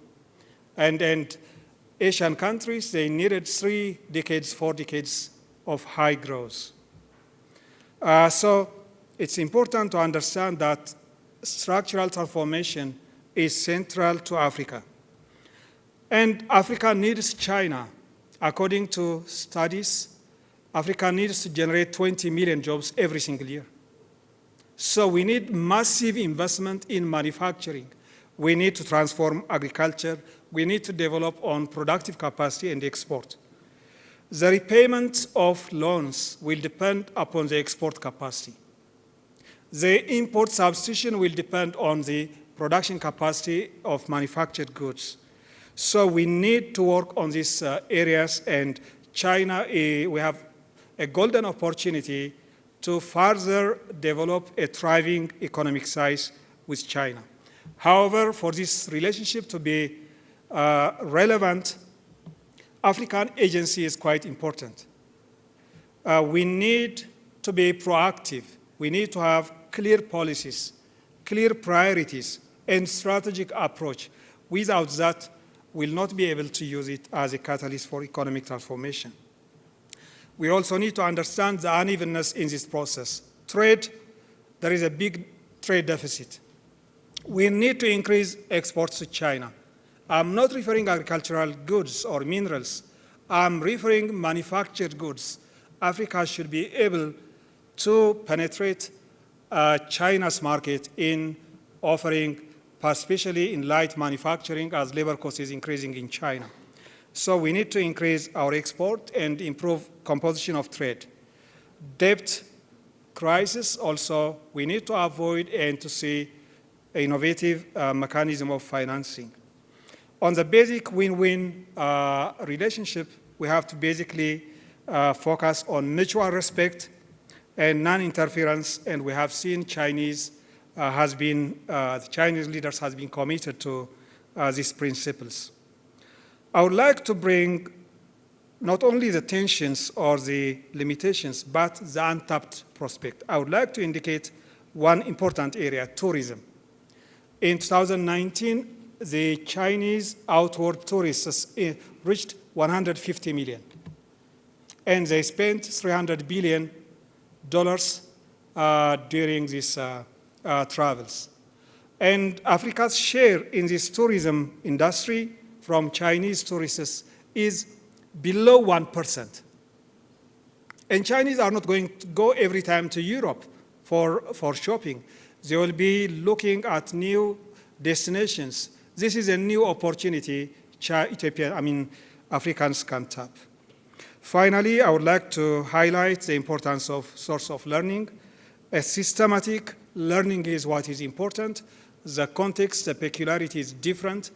And Asian countries, they needed 3 decades, 4 decades of high growth. So it's important to understand that structural transformation is central to Africa. And Africa needs China. According to studies, Africa needs to generate 20 million jobs every single year. So we need massive investment in manufacturing. We need to transform agriculture. We need to develop on productive capacity and export. The repayment of loans will depend upon the export capacity. The import substitution will depend on the production capacity of manufactured goods. So we need to work on these areas, and China, we have a golden opportunity to further develop a thriving economic size with China. However, for this relationship to be relevant, African agency is quite important. We need to be proactive. We need to have clear policies, clear priorities, and strategic approach. Without that, will not be able to use it as a catalyst for economic transformation. We also need to understand the unevenness in this process. Trade, there is a big trade deficit. We need to increase exports to China. I'm not referring agricultural goods or minerals. I'm referring manufactured goods. Africa should be able to penetrate China's market in offering, especially in light manufacturing, as labor cost is increasing in China. So we need to increase our export and improve composition of trade. Debt crisis also, we need to avoid and to see an innovative mechanism of financing. On the basic win-win relationship, we have to basically focus on mutual respect and non-interference, and we have seen the Chinese leaders has been committed to these principles. I would like to bring not only the tensions or the limitations, but the untapped prospect. I would like to indicate one important area, tourism. In 2019, the Chinese outward tourists reached 150 million, and they spent $300 billion during these travels. And Africa's share in this tourism industry from Chinese tourists is below 1%. And Chinese are not going to go every time to Europe for shopping. They will be looking at new destinations. This is a new opportunity Africans can tap. Finally, I would like to highlight the importance of source of learning. A systematic learning is what is important. The context, the peculiarity is different,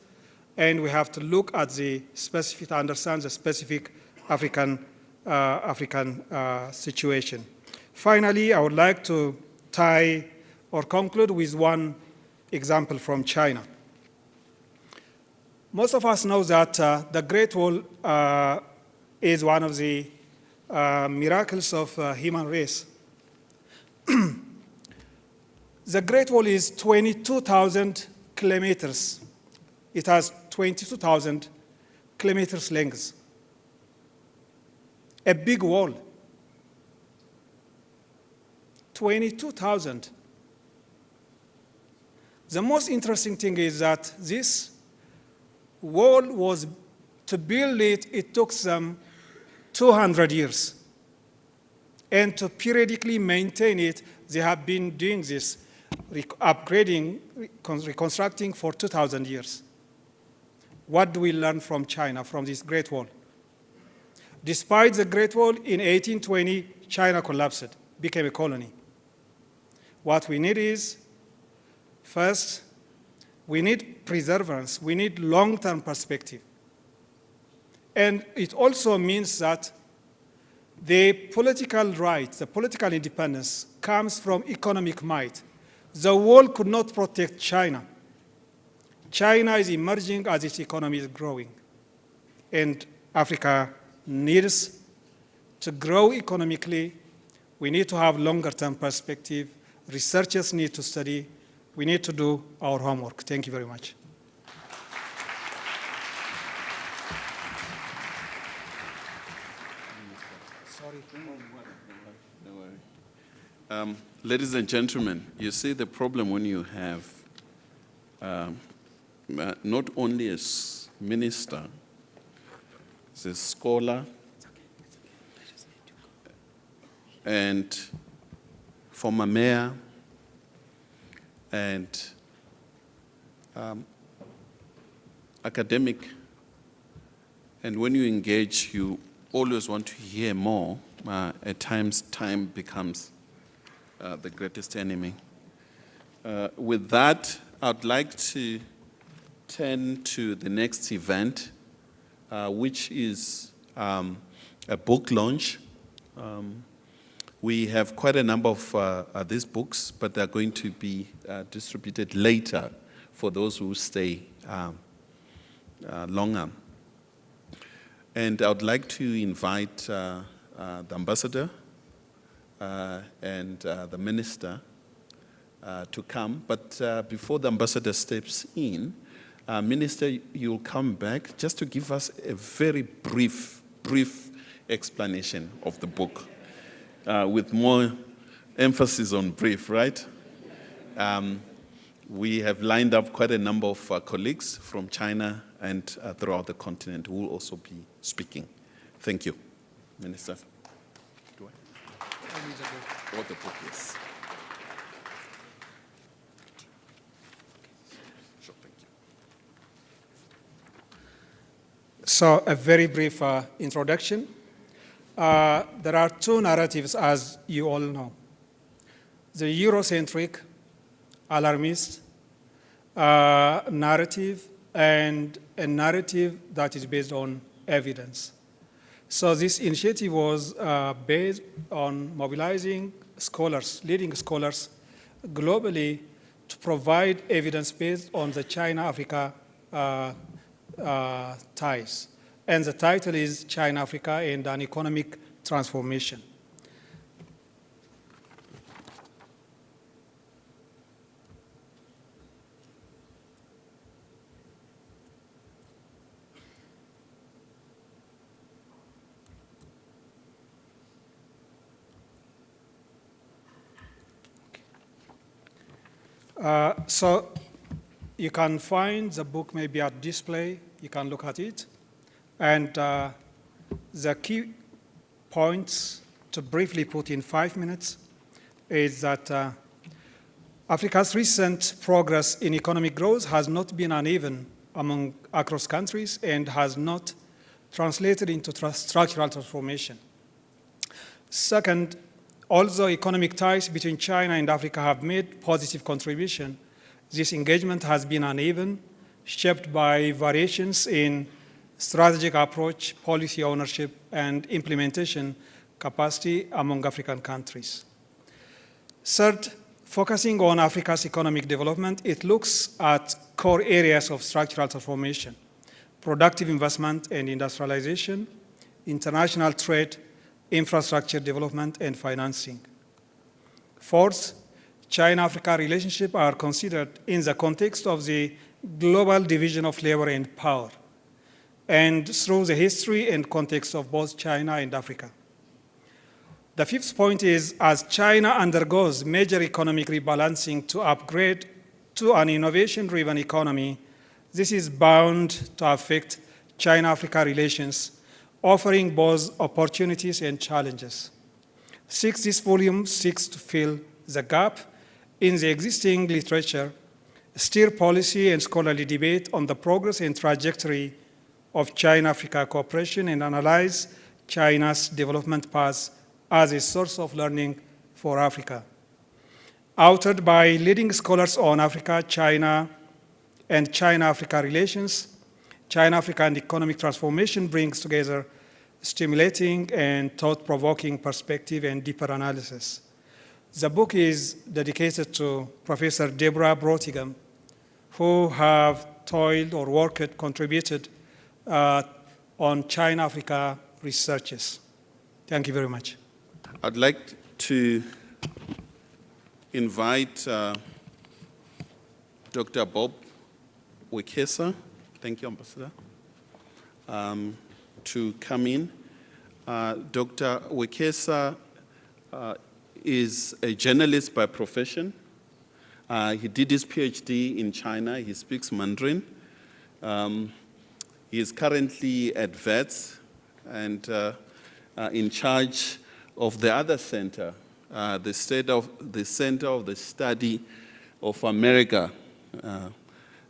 and we have to look at the specific, to understand the specific African situation. Finally, I would like to tie or conclude with one example from China. Most of us know that the Great Wall is one of the miracles of human race. The Great Wall is 22,000 kilometers. It has 22,000 kilometers length. A big wall. 22,000. The most interesting thing is that this wall was, to build it, it took them 200 years. And to periodically maintain it, they have been doing this, upgrading, reconstructing for 2,000 years. What do we learn from China, from this Great Wall? Despite the Great Wall, in 1820, China collapsed, became a colony. What we need is, first, we need preservance, we need long-term perspective. And it also means that the political right, the political independence comes from economic might. The world could not protect China. China is emerging as its economy is growing. And Africa needs to grow economically. We need to have longer-term perspective. Researchers need to study. We need to do our homework. Thank you very much. Ladies and gentlemen, you see the problem when you have not only a minister, as a scholar, and former mayor, and academic, and when you engage, you always want to hear more. At times, time becomes the greatest enemy. With that, I'd like to turn to the next event, which is a book launch. We have quite a number of these books, but they're going to be distributed later for those who stay longer. And I would like to invite the ambassador and the minister to come. But before the ambassador steps in, Minister, you'll come back just to give us a very brief explanation of the book, with more emphasis on brief, right? We have lined up quite a number of colleagues from China and throughout the continent who will also be speaking. Thank you. Minister. Do I need a book? Or the book, yes. Sure, thank you. So a very brief introduction. There are two narratives, as you all know. The Eurocentric, alarmist narrative, and a narrative that is based on evidence. So this initiative was based on mobilizing scholars, leading scholars globally to provide evidence based on the China-Africa ties. And the title is China-Africa and an Economic Transformation. So you can find the book maybe at display. You can look at it. And the key points to briefly put in 5 minutes is that Africa's recent progress in economic growth has not been uneven across countries and has not translated into structural transformation. Second, although economic ties between China and Africa have made positive contribution, this engagement has been uneven, shaped by variations in strategic approach, policy ownership, and implementation capacity among African countries. Third, focusing on Africa's economic development, it looks at core areas of structural transformation: productive investment and industrialization, international trade, infrastructure development, and financing. Fourth, China-Africa relationships are considered in the context of the global division of labor and power, and through the history and context of both China and Africa. The fifth point is, as China undergoes major economic rebalancing to upgrade to an innovation-driven economy, this is bound to affect China-Africa relations, offering both opportunities and challenges. Sixth, this volume seeks to fill the gap in the existing literature, steer policy and scholarly debate on the progress and trajectory of China-Africa cooperation, and analyze China's development path as a source of learning for Africa. Authored by leading scholars on Africa, China, and China-Africa relations, China-Africa and Economic Transformation brings together stimulating and thought-provoking perspective and deeper analysis. The book is dedicated to Professor Deborah Brotigham, who have toiled or worked, contributed on China-Africa researches. Thank you very much. I'd like to invite Dr. Bob Wekesa, thank you, Ambassador, to come in. Dr. Wekesa is a journalist by profession. He did his PhD in China. He speaks Mandarin. He is currently at VETS and in charge of the other center, the Center of the Study of America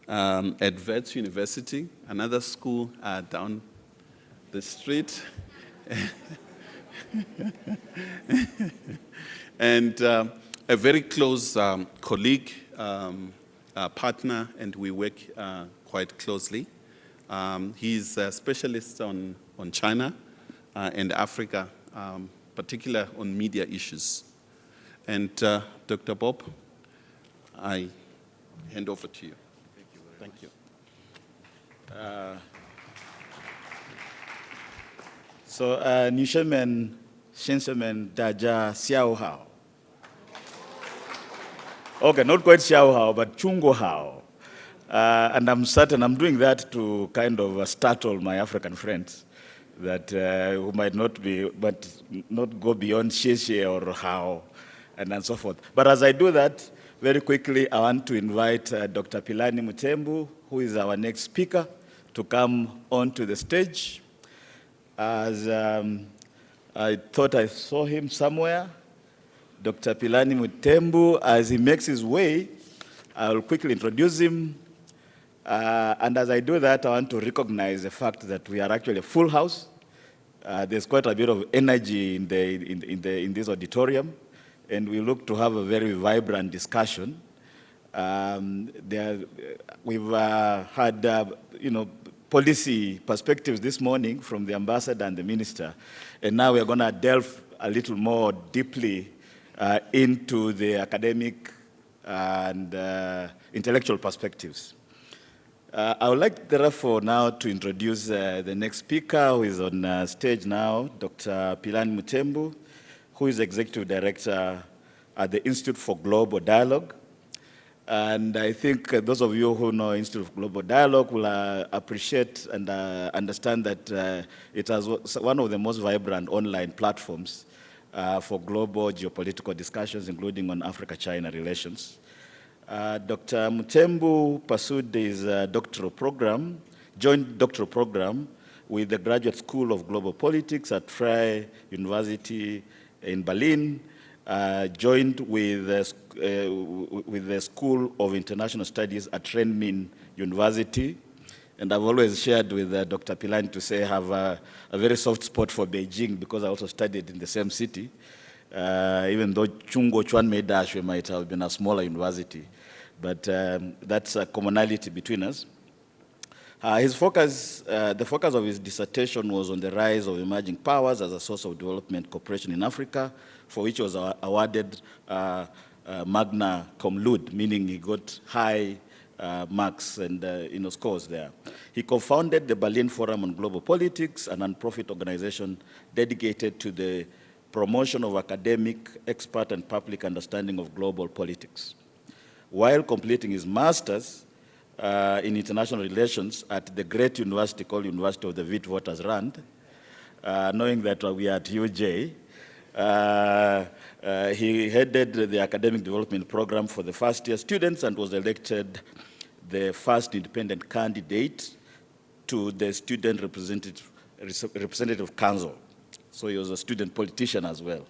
at VETS University, another school down the street. And a very close colleague, partner, and we work quite closely. He's a specialist on China and Africa, particularly on media issues. And Dr. Bob, I hand over to you. Thank you. Nishamen, Shensemen, Daja, Xiao Hao. Okay, not quite Xiao Hao, but Chungo Hao. And I'm certain I'm doing that to kind of startle my African friends that who might not be, but not go beyond sheshe or how, and so forth. But as I do that, very quickly, I want to invite Dr. Pheli Mutombo, who is our next speaker, to come onto the stage. As I thought I saw him somewhere, Dr. Pheli Mutombo, as he makes his way, I'll quickly introduce him. And as I do that, I want to recognize the fact that we are actually a full house. There's quite a bit of energy in this auditorium, and we look to have a very vibrant discussion. We've had, policy perspectives this morning from the ambassador and the minister, and now we're going to delve a little more deeply into the academic and intellectual perspectives. I would like, therefore, now to introduce the next speaker, who is on stage now, Dr. Pheli Mutombo, who is Executive Director at the Institute for Global Dialogue. And I think those of you who know Institute for Global Dialogue will appreciate and understand that it has one of the most vibrant online platforms for global geopolitical discussions, including on Africa-China relations. Dr. Mutombo pursued his joint doctoral program with the Graduate School of Global Politics at Freie University in Berlin, joined with the School of International Studies at Renmin University. And I've always shared with Dr. Pheli to say I have a very soft spot for Beijing because I also studied in the same city. Even though Chungo Chuan Meidashwe might have been a smaller university. But that's a commonality between us. The focus of his dissertation was on the rise of emerging powers as a source of development cooperation in Africa, for which he was awarded magna cum laude, meaning he got high marks and scores there. He co-founded the Berlin Forum on Global Politics, a non-profit organization dedicated to the promotion of academic, expert, and public understanding of global politics. While completing his master's in international relations at the great university called University of the Witwatersrand, knowing that we are at UJ, he headed the academic development program for the first-year students and was elected the first independent candidate to the Student Representative Council. So he was a student politician as well.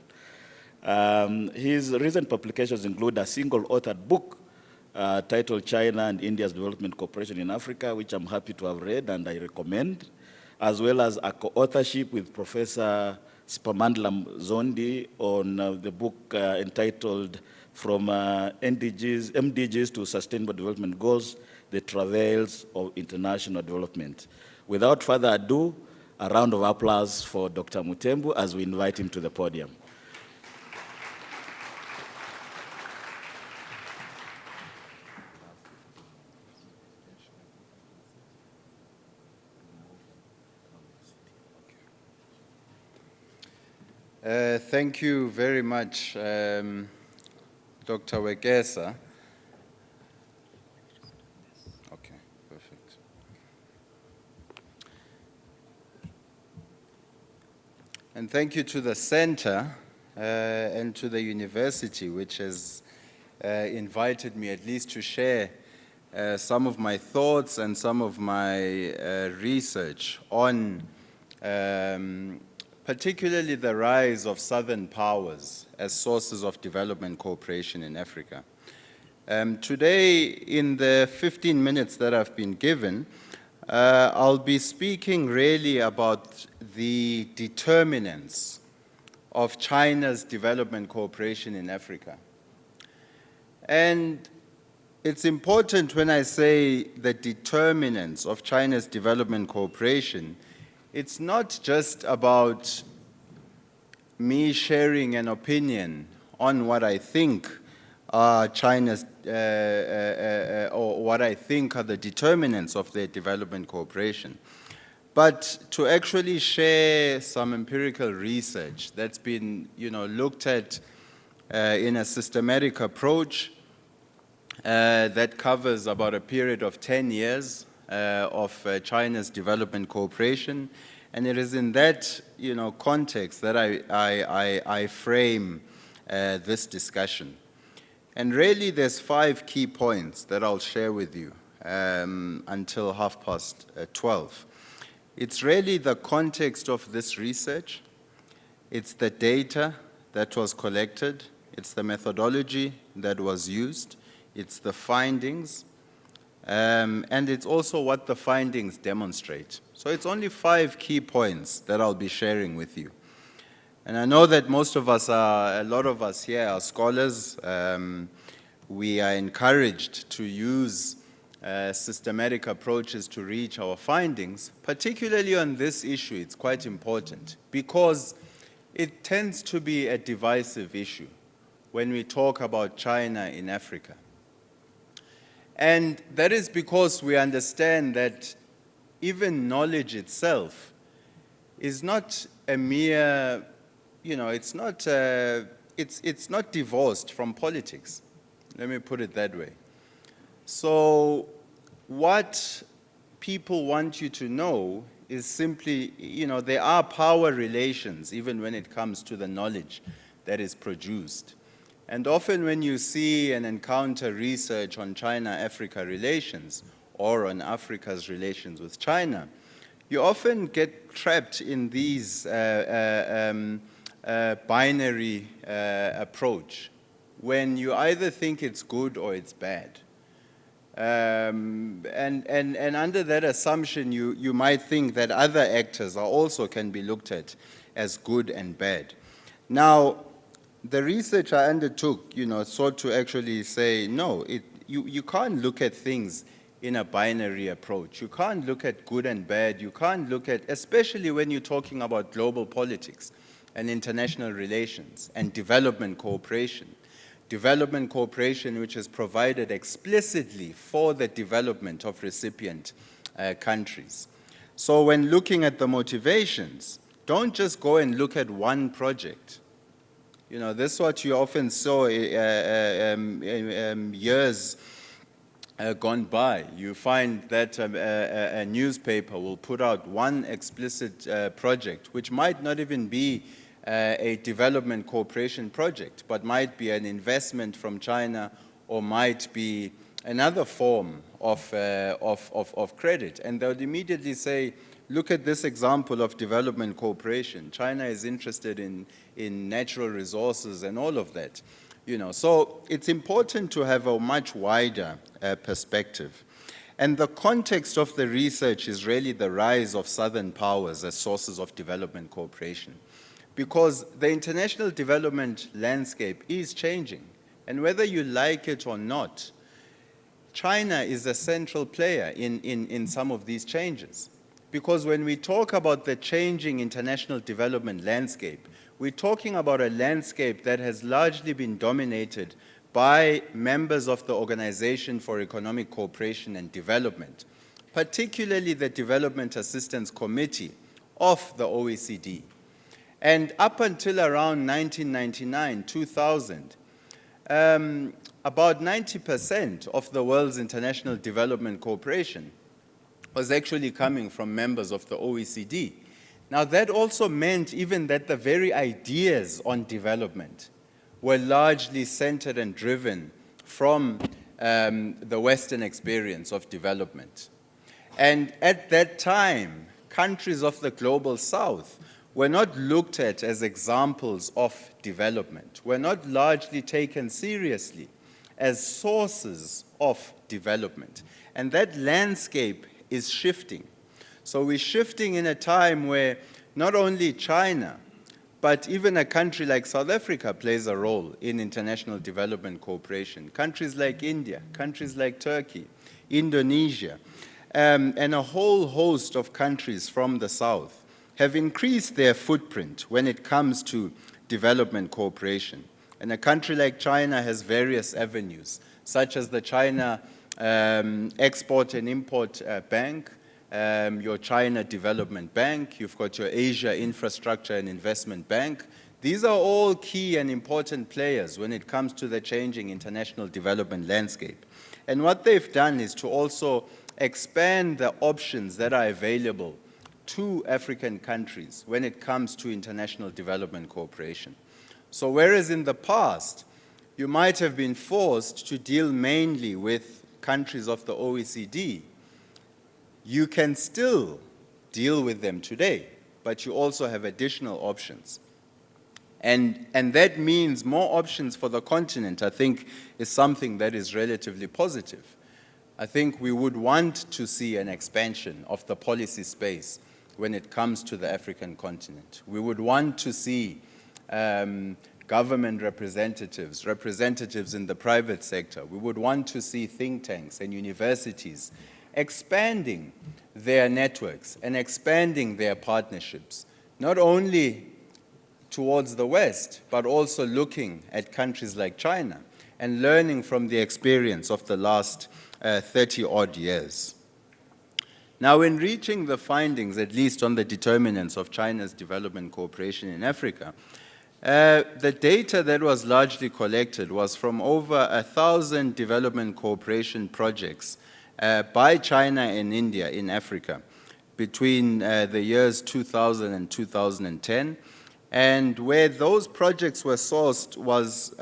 His recent publications include a single-authored book titled China and India's Development Cooperation in Africa, which I'm happy to have read and I recommend, as well as a co-authorship with Professor Sipamandla Zondi on the book entitled From MDGs to Sustainable Development Goals, The Travails of International Development. Without further ado, a round of applause for Dr. Mutombo as we invite him to the podium. Thank you very much, Dr. Wekesa. Okay, perfect. And thank you to the center and to the university, which has invited me at least to share some of my thoughts and some of my research on particularly the rise of Southern powers as sources of development cooperation in Africa. Today, in the 15 minutes that I've been given, I'll be speaking really about the determinants of China's development cooperation in Africa. And it's important when I say the determinants of China's development cooperation, it's not just about me sharing an opinion on what I think are China's, or what I think are the determinants of their development cooperation, but to actually share some empirical research that's been, looked at in a systematic approach that covers about a period of 10 years of China's development cooperation. And it is in that context that I frame this discussion. And really there's 5 key points that I'll share with you until 12:30. It's really the context of this research, it's the data that was collected, it's the methodology that was used, it's the findings, and it's also what the findings demonstrate. So it's only 5 key points that I'll be sharing with you. And I know that a lot of us here are scholars. We are encouraged to use systematic approaches to reach our findings. Particularly on this issue, it's quite important because it tends to be a divisive issue when we talk about China in Africa. And that is because we understand that even knowledge itself is not a mere, it's not divorced from politics. Let me put it that way. So what people want you to know is simply, there are power relations even when it comes to the knowledge that is produced. And often when you see and encounter research on China-Africa relations or on Africa's relations with China, you often get trapped in these binary approach when you either think it's good or it's bad. And under that assumption, you might think that other actors also can be looked at as good and bad. Now, the research I undertook, sought to actually say, no, you can't look at things in a binary approach. You can't look at good and bad. You can't look at, especially when you're talking about global politics and international relations and development cooperation. Development cooperation which is provided explicitly for the development of recipient countries. So when looking at the motivations, don't just go and look at one project. This is what you often saw years gone by. You find that a newspaper will put out one explicit project, which might not even be a development cooperation project, but might be an investment from China or might be another form of credit. And they would immediately say, look at this example of development cooperation. China is interested in natural resources and all of that. So it's important to have a much wider perspective. And the context of the research is really the rise of Southern powers as sources of development cooperation. Because the international development landscape is changing. And whether you like it or not, China is a central player in some of these changes. Because when we talk about the changing international development landscape, we're talking about a landscape that has largely been dominated by members of the Organization for Economic Cooperation and Development, particularly the Development Assistance Committee of the OECD. And up until around 1999, 2000, about 90% of the world's international development cooperation was actually coming from members of the OECD. Now that also meant even that the very ideas on development were largely centered and driven from the Western experience of development. And at that time, countries of the global South were not looked at as examples of development, were not largely taken seriously as sources of development. And that landscape is shifting. So we're shifting in a time where not only China, but even a country like South Africa plays a role in international development cooperation. Countries like India, countries like Turkey, Indonesia, and a whole host of countries from the South have increased their footprint when it comes to development cooperation. And a country like China has various avenues, such as the China Export and Import Bank, your China Development Bank, you've got your Asia Infrastructure and Investment Bank, These are all key and important players when it comes to the changing international development landscape. And what they've done is to also expand the options that are available to African countries when it comes to international development cooperation. So whereas in the past, you might have been forced to deal mainly with countries of the OECD, you can still deal with them today, but you also have additional options. And that means more options for the continent, I think, is something that is relatively positive. I think we would want to see an expansion of the policy space when it comes to the African continent. We would want to see government representatives, representatives in the private sector. We would want to see think tanks and universities expanding their networks and expanding their partnerships, not only towards the West, but also looking at countries like China and learning from the experience of the last 30-odd years. Now, in reaching the findings, at least on the determinants of China's development cooperation in Africa, the data that was largely collected was from over 1,000 development cooperation projects by China and India in Africa between the years 2000 and 2010. And where those projects were sourced was,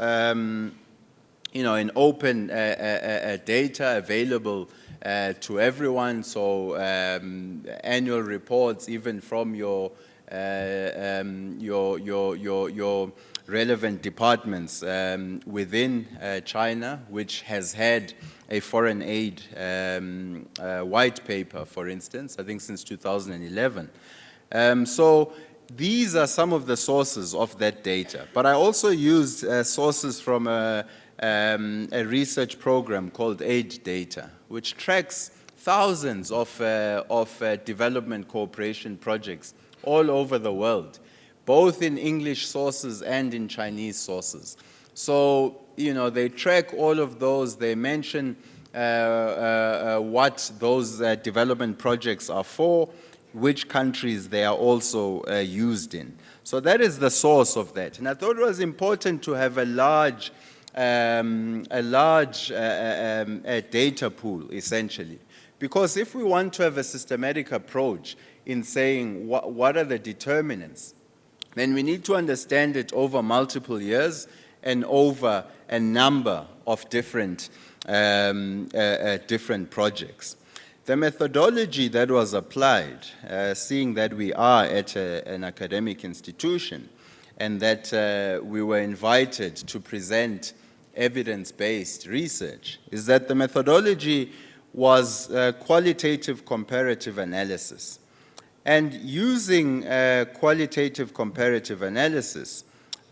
in open data available to everyone. So annual reports, even from your relevant departments within China, which has had a foreign aid white paper, for instance, I think since 2011. So these are some of the sources of that data. But I also used sources from a research program called Aid Data, which tracks thousands of development cooperation projects all over the world, both in English sources and in Chinese sources. So, they track all of those. They mention what those development projects are for, which countries they are also used in. So that is the source of that. And I thought it was important to have a large data pool, essentially. Because if we want to have a systematic approach in saying what are the determinants, then we need to understand it over multiple years and over a number of different projects. The methodology that was applied, seeing that we are at an academic institution and that we were invited to present evidence-based research, is that the methodology was qualitative comparative analysis. And using qualitative comparative analysis,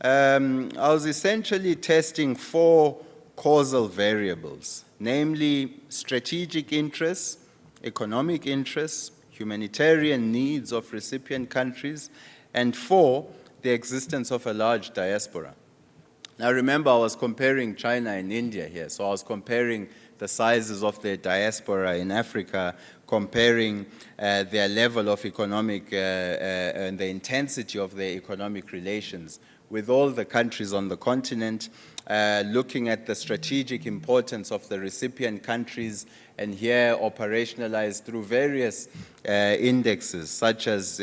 I was essentially testing 4 causal variables, namely strategic interests, economic interests, humanitarian needs of recipient countries, and 4, the existence of a large diaspora. Now remember, I was comparing China and India here, so I was comparing the sizes of their diaspora in Africa, comparing their level of economic and the intensity of their economic relations with all the countries on the continent, looking at the strategic importance of the recipient countries, and here operationalized through various indexes, such as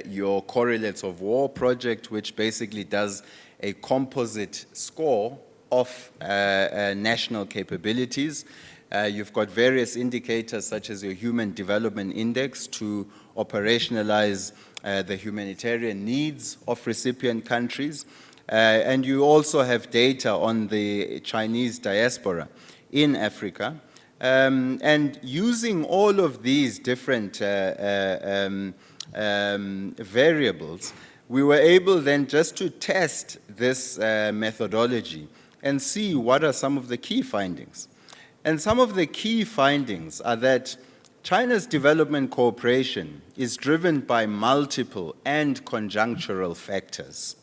your Correlates of War project, which basically does a composite score of national capabilities. You've got various indicators, such as your Human Development Index, to operationalize the humanitarian needs of recipient countries. And you also have data on the Chinese diaspora in Africa. And using all of these different variables, we were able then just to test this methodology and see what are some of the key findings. And some of the key findings are that China's development cooperation is driven by multiple and conjunctural factors.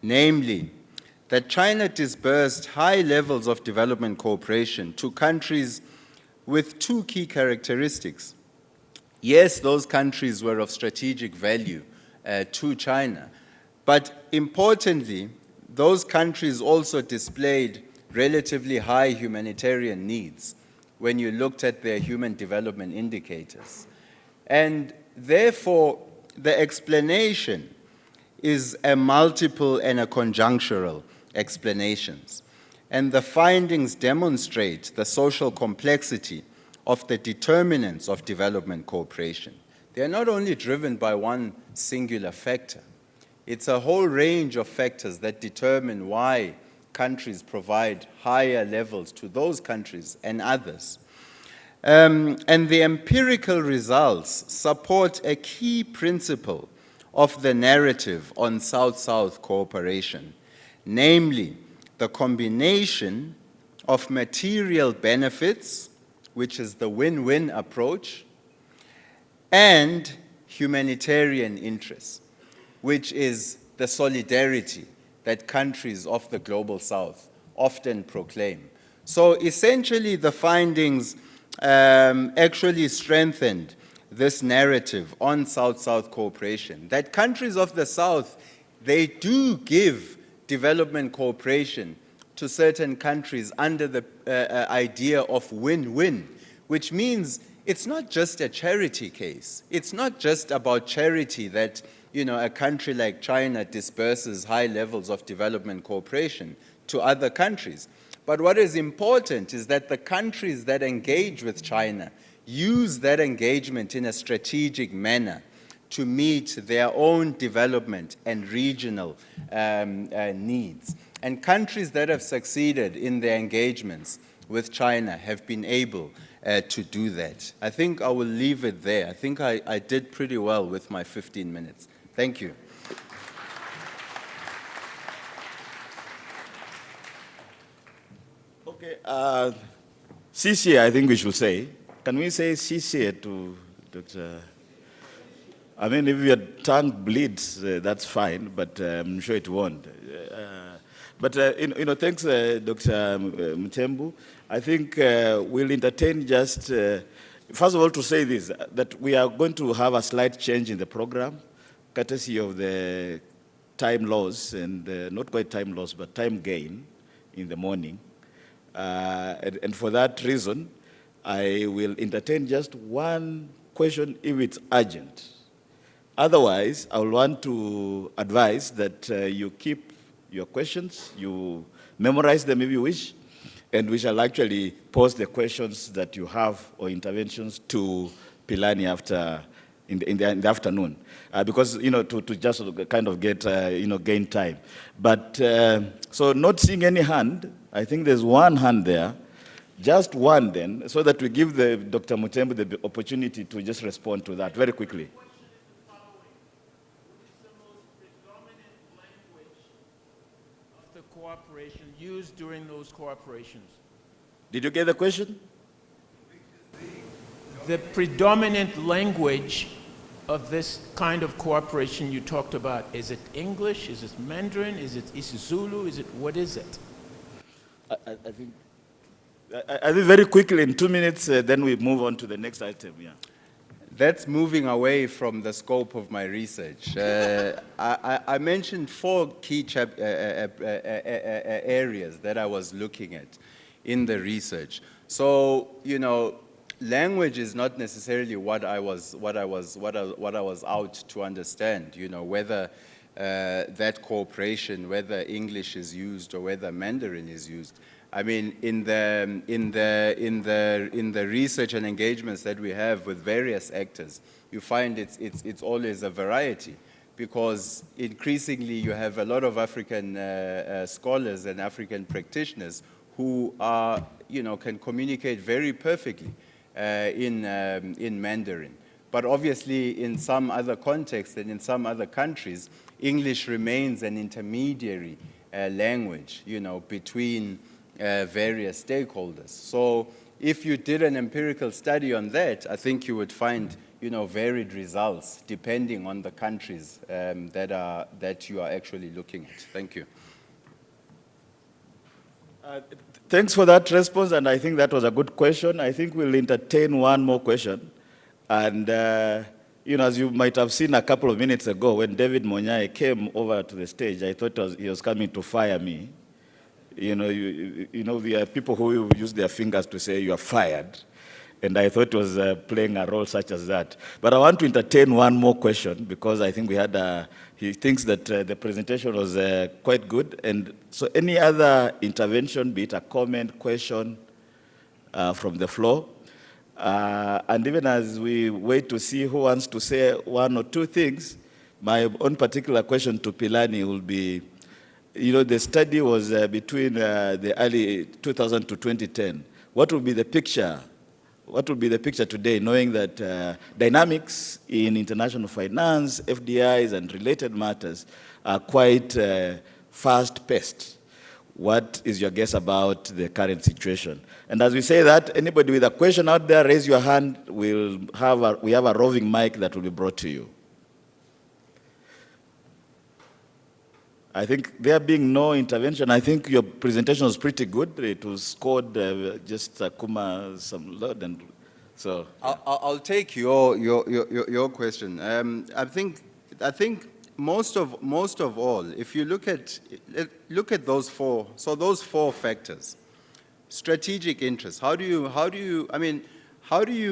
Namely, that China disbursed high levels of development cooperation to countries with 2 key characteristics. Yes, those countries were of strategic value to China, But importantly, those countries also displayed relatively high humanitarian needs when you looked at their human development indicators. And therefore, the explanation is a multiple and a conjunctural explanations. And the findings demonstrate the social complexity of the determinants of development cooperation. They are not only driven by one singular factor. It's a whole range of factors that determine why countries provide higher levels to those countries and others. And the empirical results support a key principle of the narrative on South-South cooperation, namely the combination of material benefits, which is the win-win approach, and humanitarian interests, which is the solidarity that countries of the Global South often proclaim. So essentially, the findings actually strengthened this narrative on South-South cooperation, that countries of the South, they do give development cooperation to certain countries under the idea of win-win, which means it's not just a charity case. It's not just about charity that a country like China disperses high levels of development cooperation to other countries. But what is important is that the countries that engage with China use that engagement in a strategic manner to meet their own development and regional needs. And countries that have succeeded in their engagements with China have been able to do that. I think I will leave it there. I think I did pretty well with my 15 minutes. Thank you. Okay, CC, I think we should say. Can we say CC to Dr. I mean, if your tongue bleeds, that's fine, but I'm sure it won't. Thanks, Dr. Mutombo. I think we'll entertain just, first of all, to say this, that we are going to have a slight change in the program, courtesy of the time loss, and not quite time loss, but time gain in the morning. And for that reason, I will entertain just one question if it's urgent. Otherwise, I will want to advise that you keep your questions, you memorize them if you wish, and we shall actually pose the questions that you have or interventions to Philani in the afternoon, because to just kind of get gain time. But so not seeing any hand, I think there's one hand there, just one then, so that we give Dr. Mutombo the opportunity to just respond to that very quickly. Cooperation used during those cooperations? Did you get the question? The predominant language of this kind of cooperation you talked about, is it English, is it Mandarin, is it Zulu, what is it? I think very quickly, in 2 minutes, then we move on to the next item, yeah. That's moving away from the scope of my research. I mentioned 4 key areas that I was looking at in the research. So, language is not necessarily what I was out to understand. Whether that cooperation, whether English is used or whether Mandarin is used. I mean, in the research and engagements that we have with various actors, you find it's always a variety, because increasingly you have a lot of African scholars and African practitioners who are, can communicate very perfectly in Mandarin. But obviously, in some other contexts and in some other countries, English remains an intermediary language, between various stakeholders. So if you did an empirical study on that, I think you would find, varied results depending on the countries that you are actually looking at. Thank you. Thanks for that response, and I think that was a good question. I think we'll entertain one more question. And You know, as you might have seen a couple of minutes ago, when David Monyae came over to the stage, I thought he was coming to fire me. You know, there are people who use their fingers to say you are fired. And I thought it was playing a role such as that. But I want to entertain one more question, because I think he thinks that the presentation was quite good. And so any other intervention, be it a comment, question from the floor? And even as we wait to see who wants to say one or two things, my own particular question to Philani will be, you know, the study was between the early 2000 to 2010. What would be the picture? What would be the picture today, knowing that dynamics in international finance, FDIs, and related matters are quite fast-paced? What is your guess about the current situation? And as we say that, anybody with a question out there, raise your hand. We have a roving mic that will be brought to you. I think there being no intervention, I think your presentation was pretty good. It was scored just Kuma some load, and so. Yeah. I'll take your question. I think most of all, if you look at those four, so those four factors, strategic interest. How do you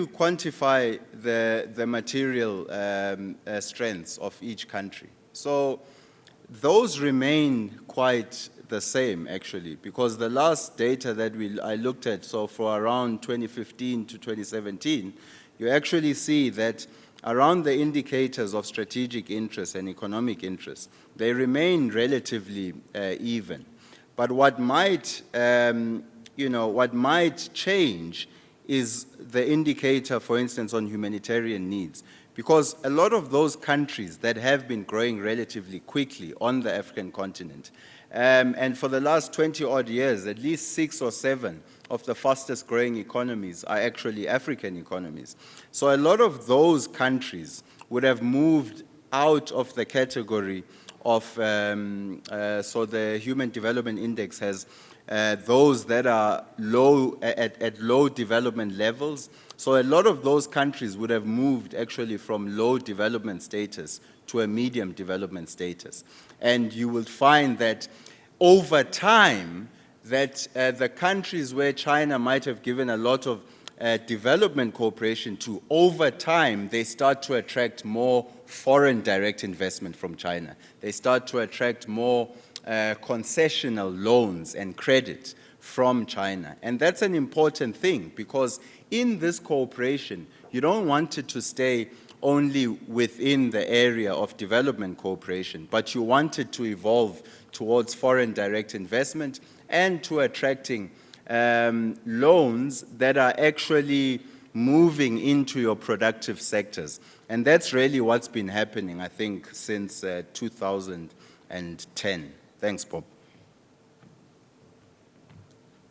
quantify the material strengths of each country? So those remain quite the same, actually, because the last data that I looked at, so for around 2015 to 2017, you actually see that around the indicators of strategic interest and economic interest, they remain relatively even. But what might, what might change is the indicator, for instance, on humanitarian needs. Because a lot of those countries that have been growing relatively quickly on the African continent, and for the last 20-odd years, at least 6 or 7 of the fastest growing economies are actually African economies. So a lot of those countries would have moved out of the category of, so the Human Development Index has those that are low, at low development levels. So a lot of those countries would have moved actually from low development status to a medium development status. And you will find that over time, that the countries where China might have given a lot of development cooperation to, over time, they start to attract more foreign direct investment from China. They start to attract more concessional loans and credit from China. And that's an important thing, because in this cooperation, you don't want it to stay only within the area of development cooperation, but you want it to evolve towards foreign direct investment and to attracting loans that are actually moving into your productive sectors. And that's really what's been happening, I think, since 2010. Thanks, Bob.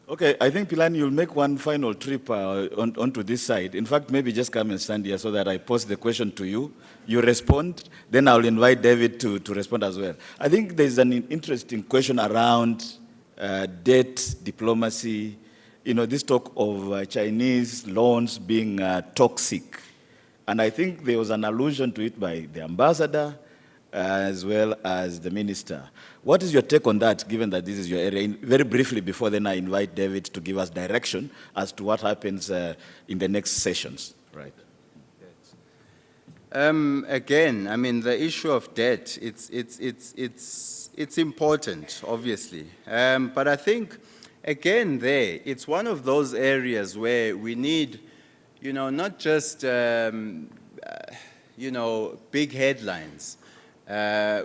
Okay, I think, Philani, you'll make one final trip onto this side. In fact, maybe just come and stand here so that I pose the question to you. You respond, then I'll invite David to respond as well. I think there's an interesting question around debt, diplomacy, this talk of Chinese loans being toxic. And I think there was an allusion to it by the ambassador as well as the minister. What is your take on that, given that this is your area? Very briefly, before then I invite David to give us direction as to what happens in the next sessions. Right. Again, I mean, the issue of debt, it's important, obviously. But I think, again, it's one of those areas where we need, not just, big headlines.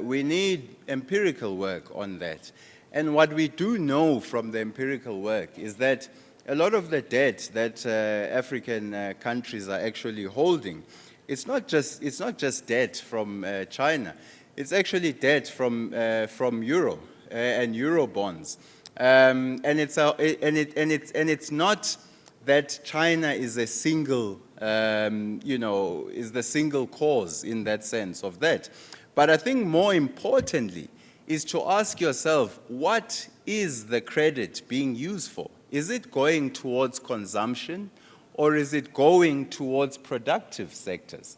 We need empirical work on that. And what we do know from the empirical work is that a lot of the debt that African countries are actually holding, it's not just debt from China. It's actually debt from euro and euro bonds. And it's not that China is a single, is the single cause in that sense of that. But I think more importantly is to ask yourself, what is the credit being used for? Is it going towards consumption, or is it going towards productive sectors?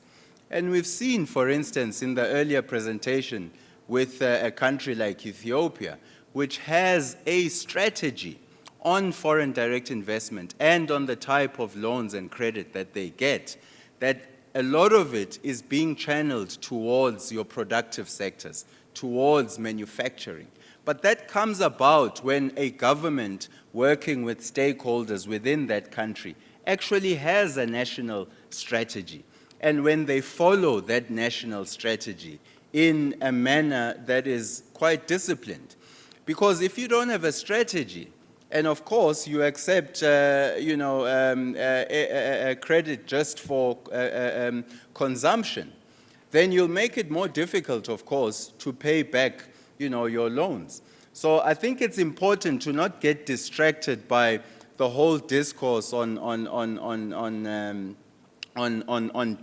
And we've seen, for instance, in the earlier presentation with a country like Ethiopia, which has a strategy on foreign direct investment and on the type of loans and credit that they get, that a lot of it is being channeled towards your productive sectors, towards manufacturing. But that comes about when a government working with stakeholders within that country actually has a national strategy. And when they follow that national strategy in a manner that is quite disciplined. Because if you don't have a strategy, and of course you accept credit just for consumption, then you'll make it more difficult, of course, to pay back your loans. So I think it's important to not get distracted by the whole discourse on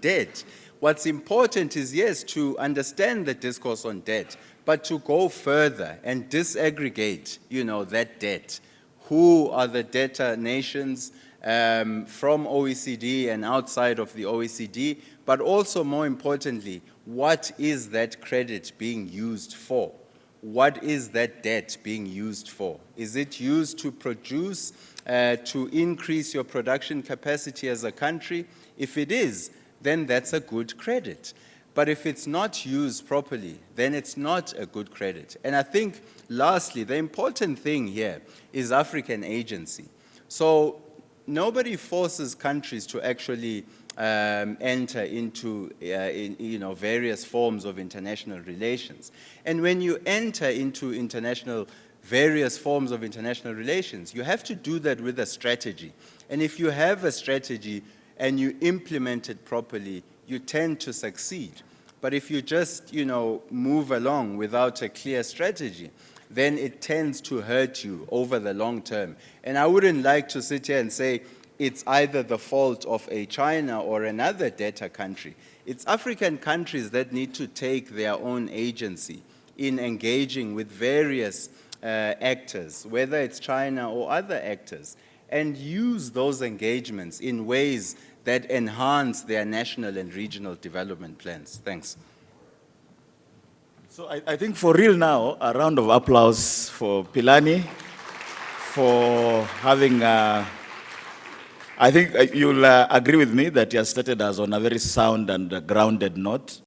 debt. What's important is, yes, to understand the discourse on debt, but to go further and disaggregate, that debt. Who are the debtor nations from OECD and outside of the OECD, but also more importantly, what is that credit being used for? What is that debt being used for? Is it used to produce, to increase your production capacity as a country? If it is, then that's a good credit. But if it's not used properly, then it's not a good credit. And I think, lastly, the important thing here is African agency. So nobody forces countries to actually enter into various forms of international relations. And when you enter into various forms of international relations, you have to do that with a strategy. And if you have a strategy and you implement it properly, you tend to succeed. But if you just, move along without a clear strategy, then it tends to hurt you over the long term. And I wouldn't like to sit here and say it's either the fault of a China or another debtor country. It's African countries that need to take their own agency in engaging with various actors, whether it's China or other actors, and use those engagements in ways that enhance their national and regional development plans. Thanks. So I think for real now, a round of applause for Philani for having, I think you'll agree with me that he has started us on a very sound and grounded note.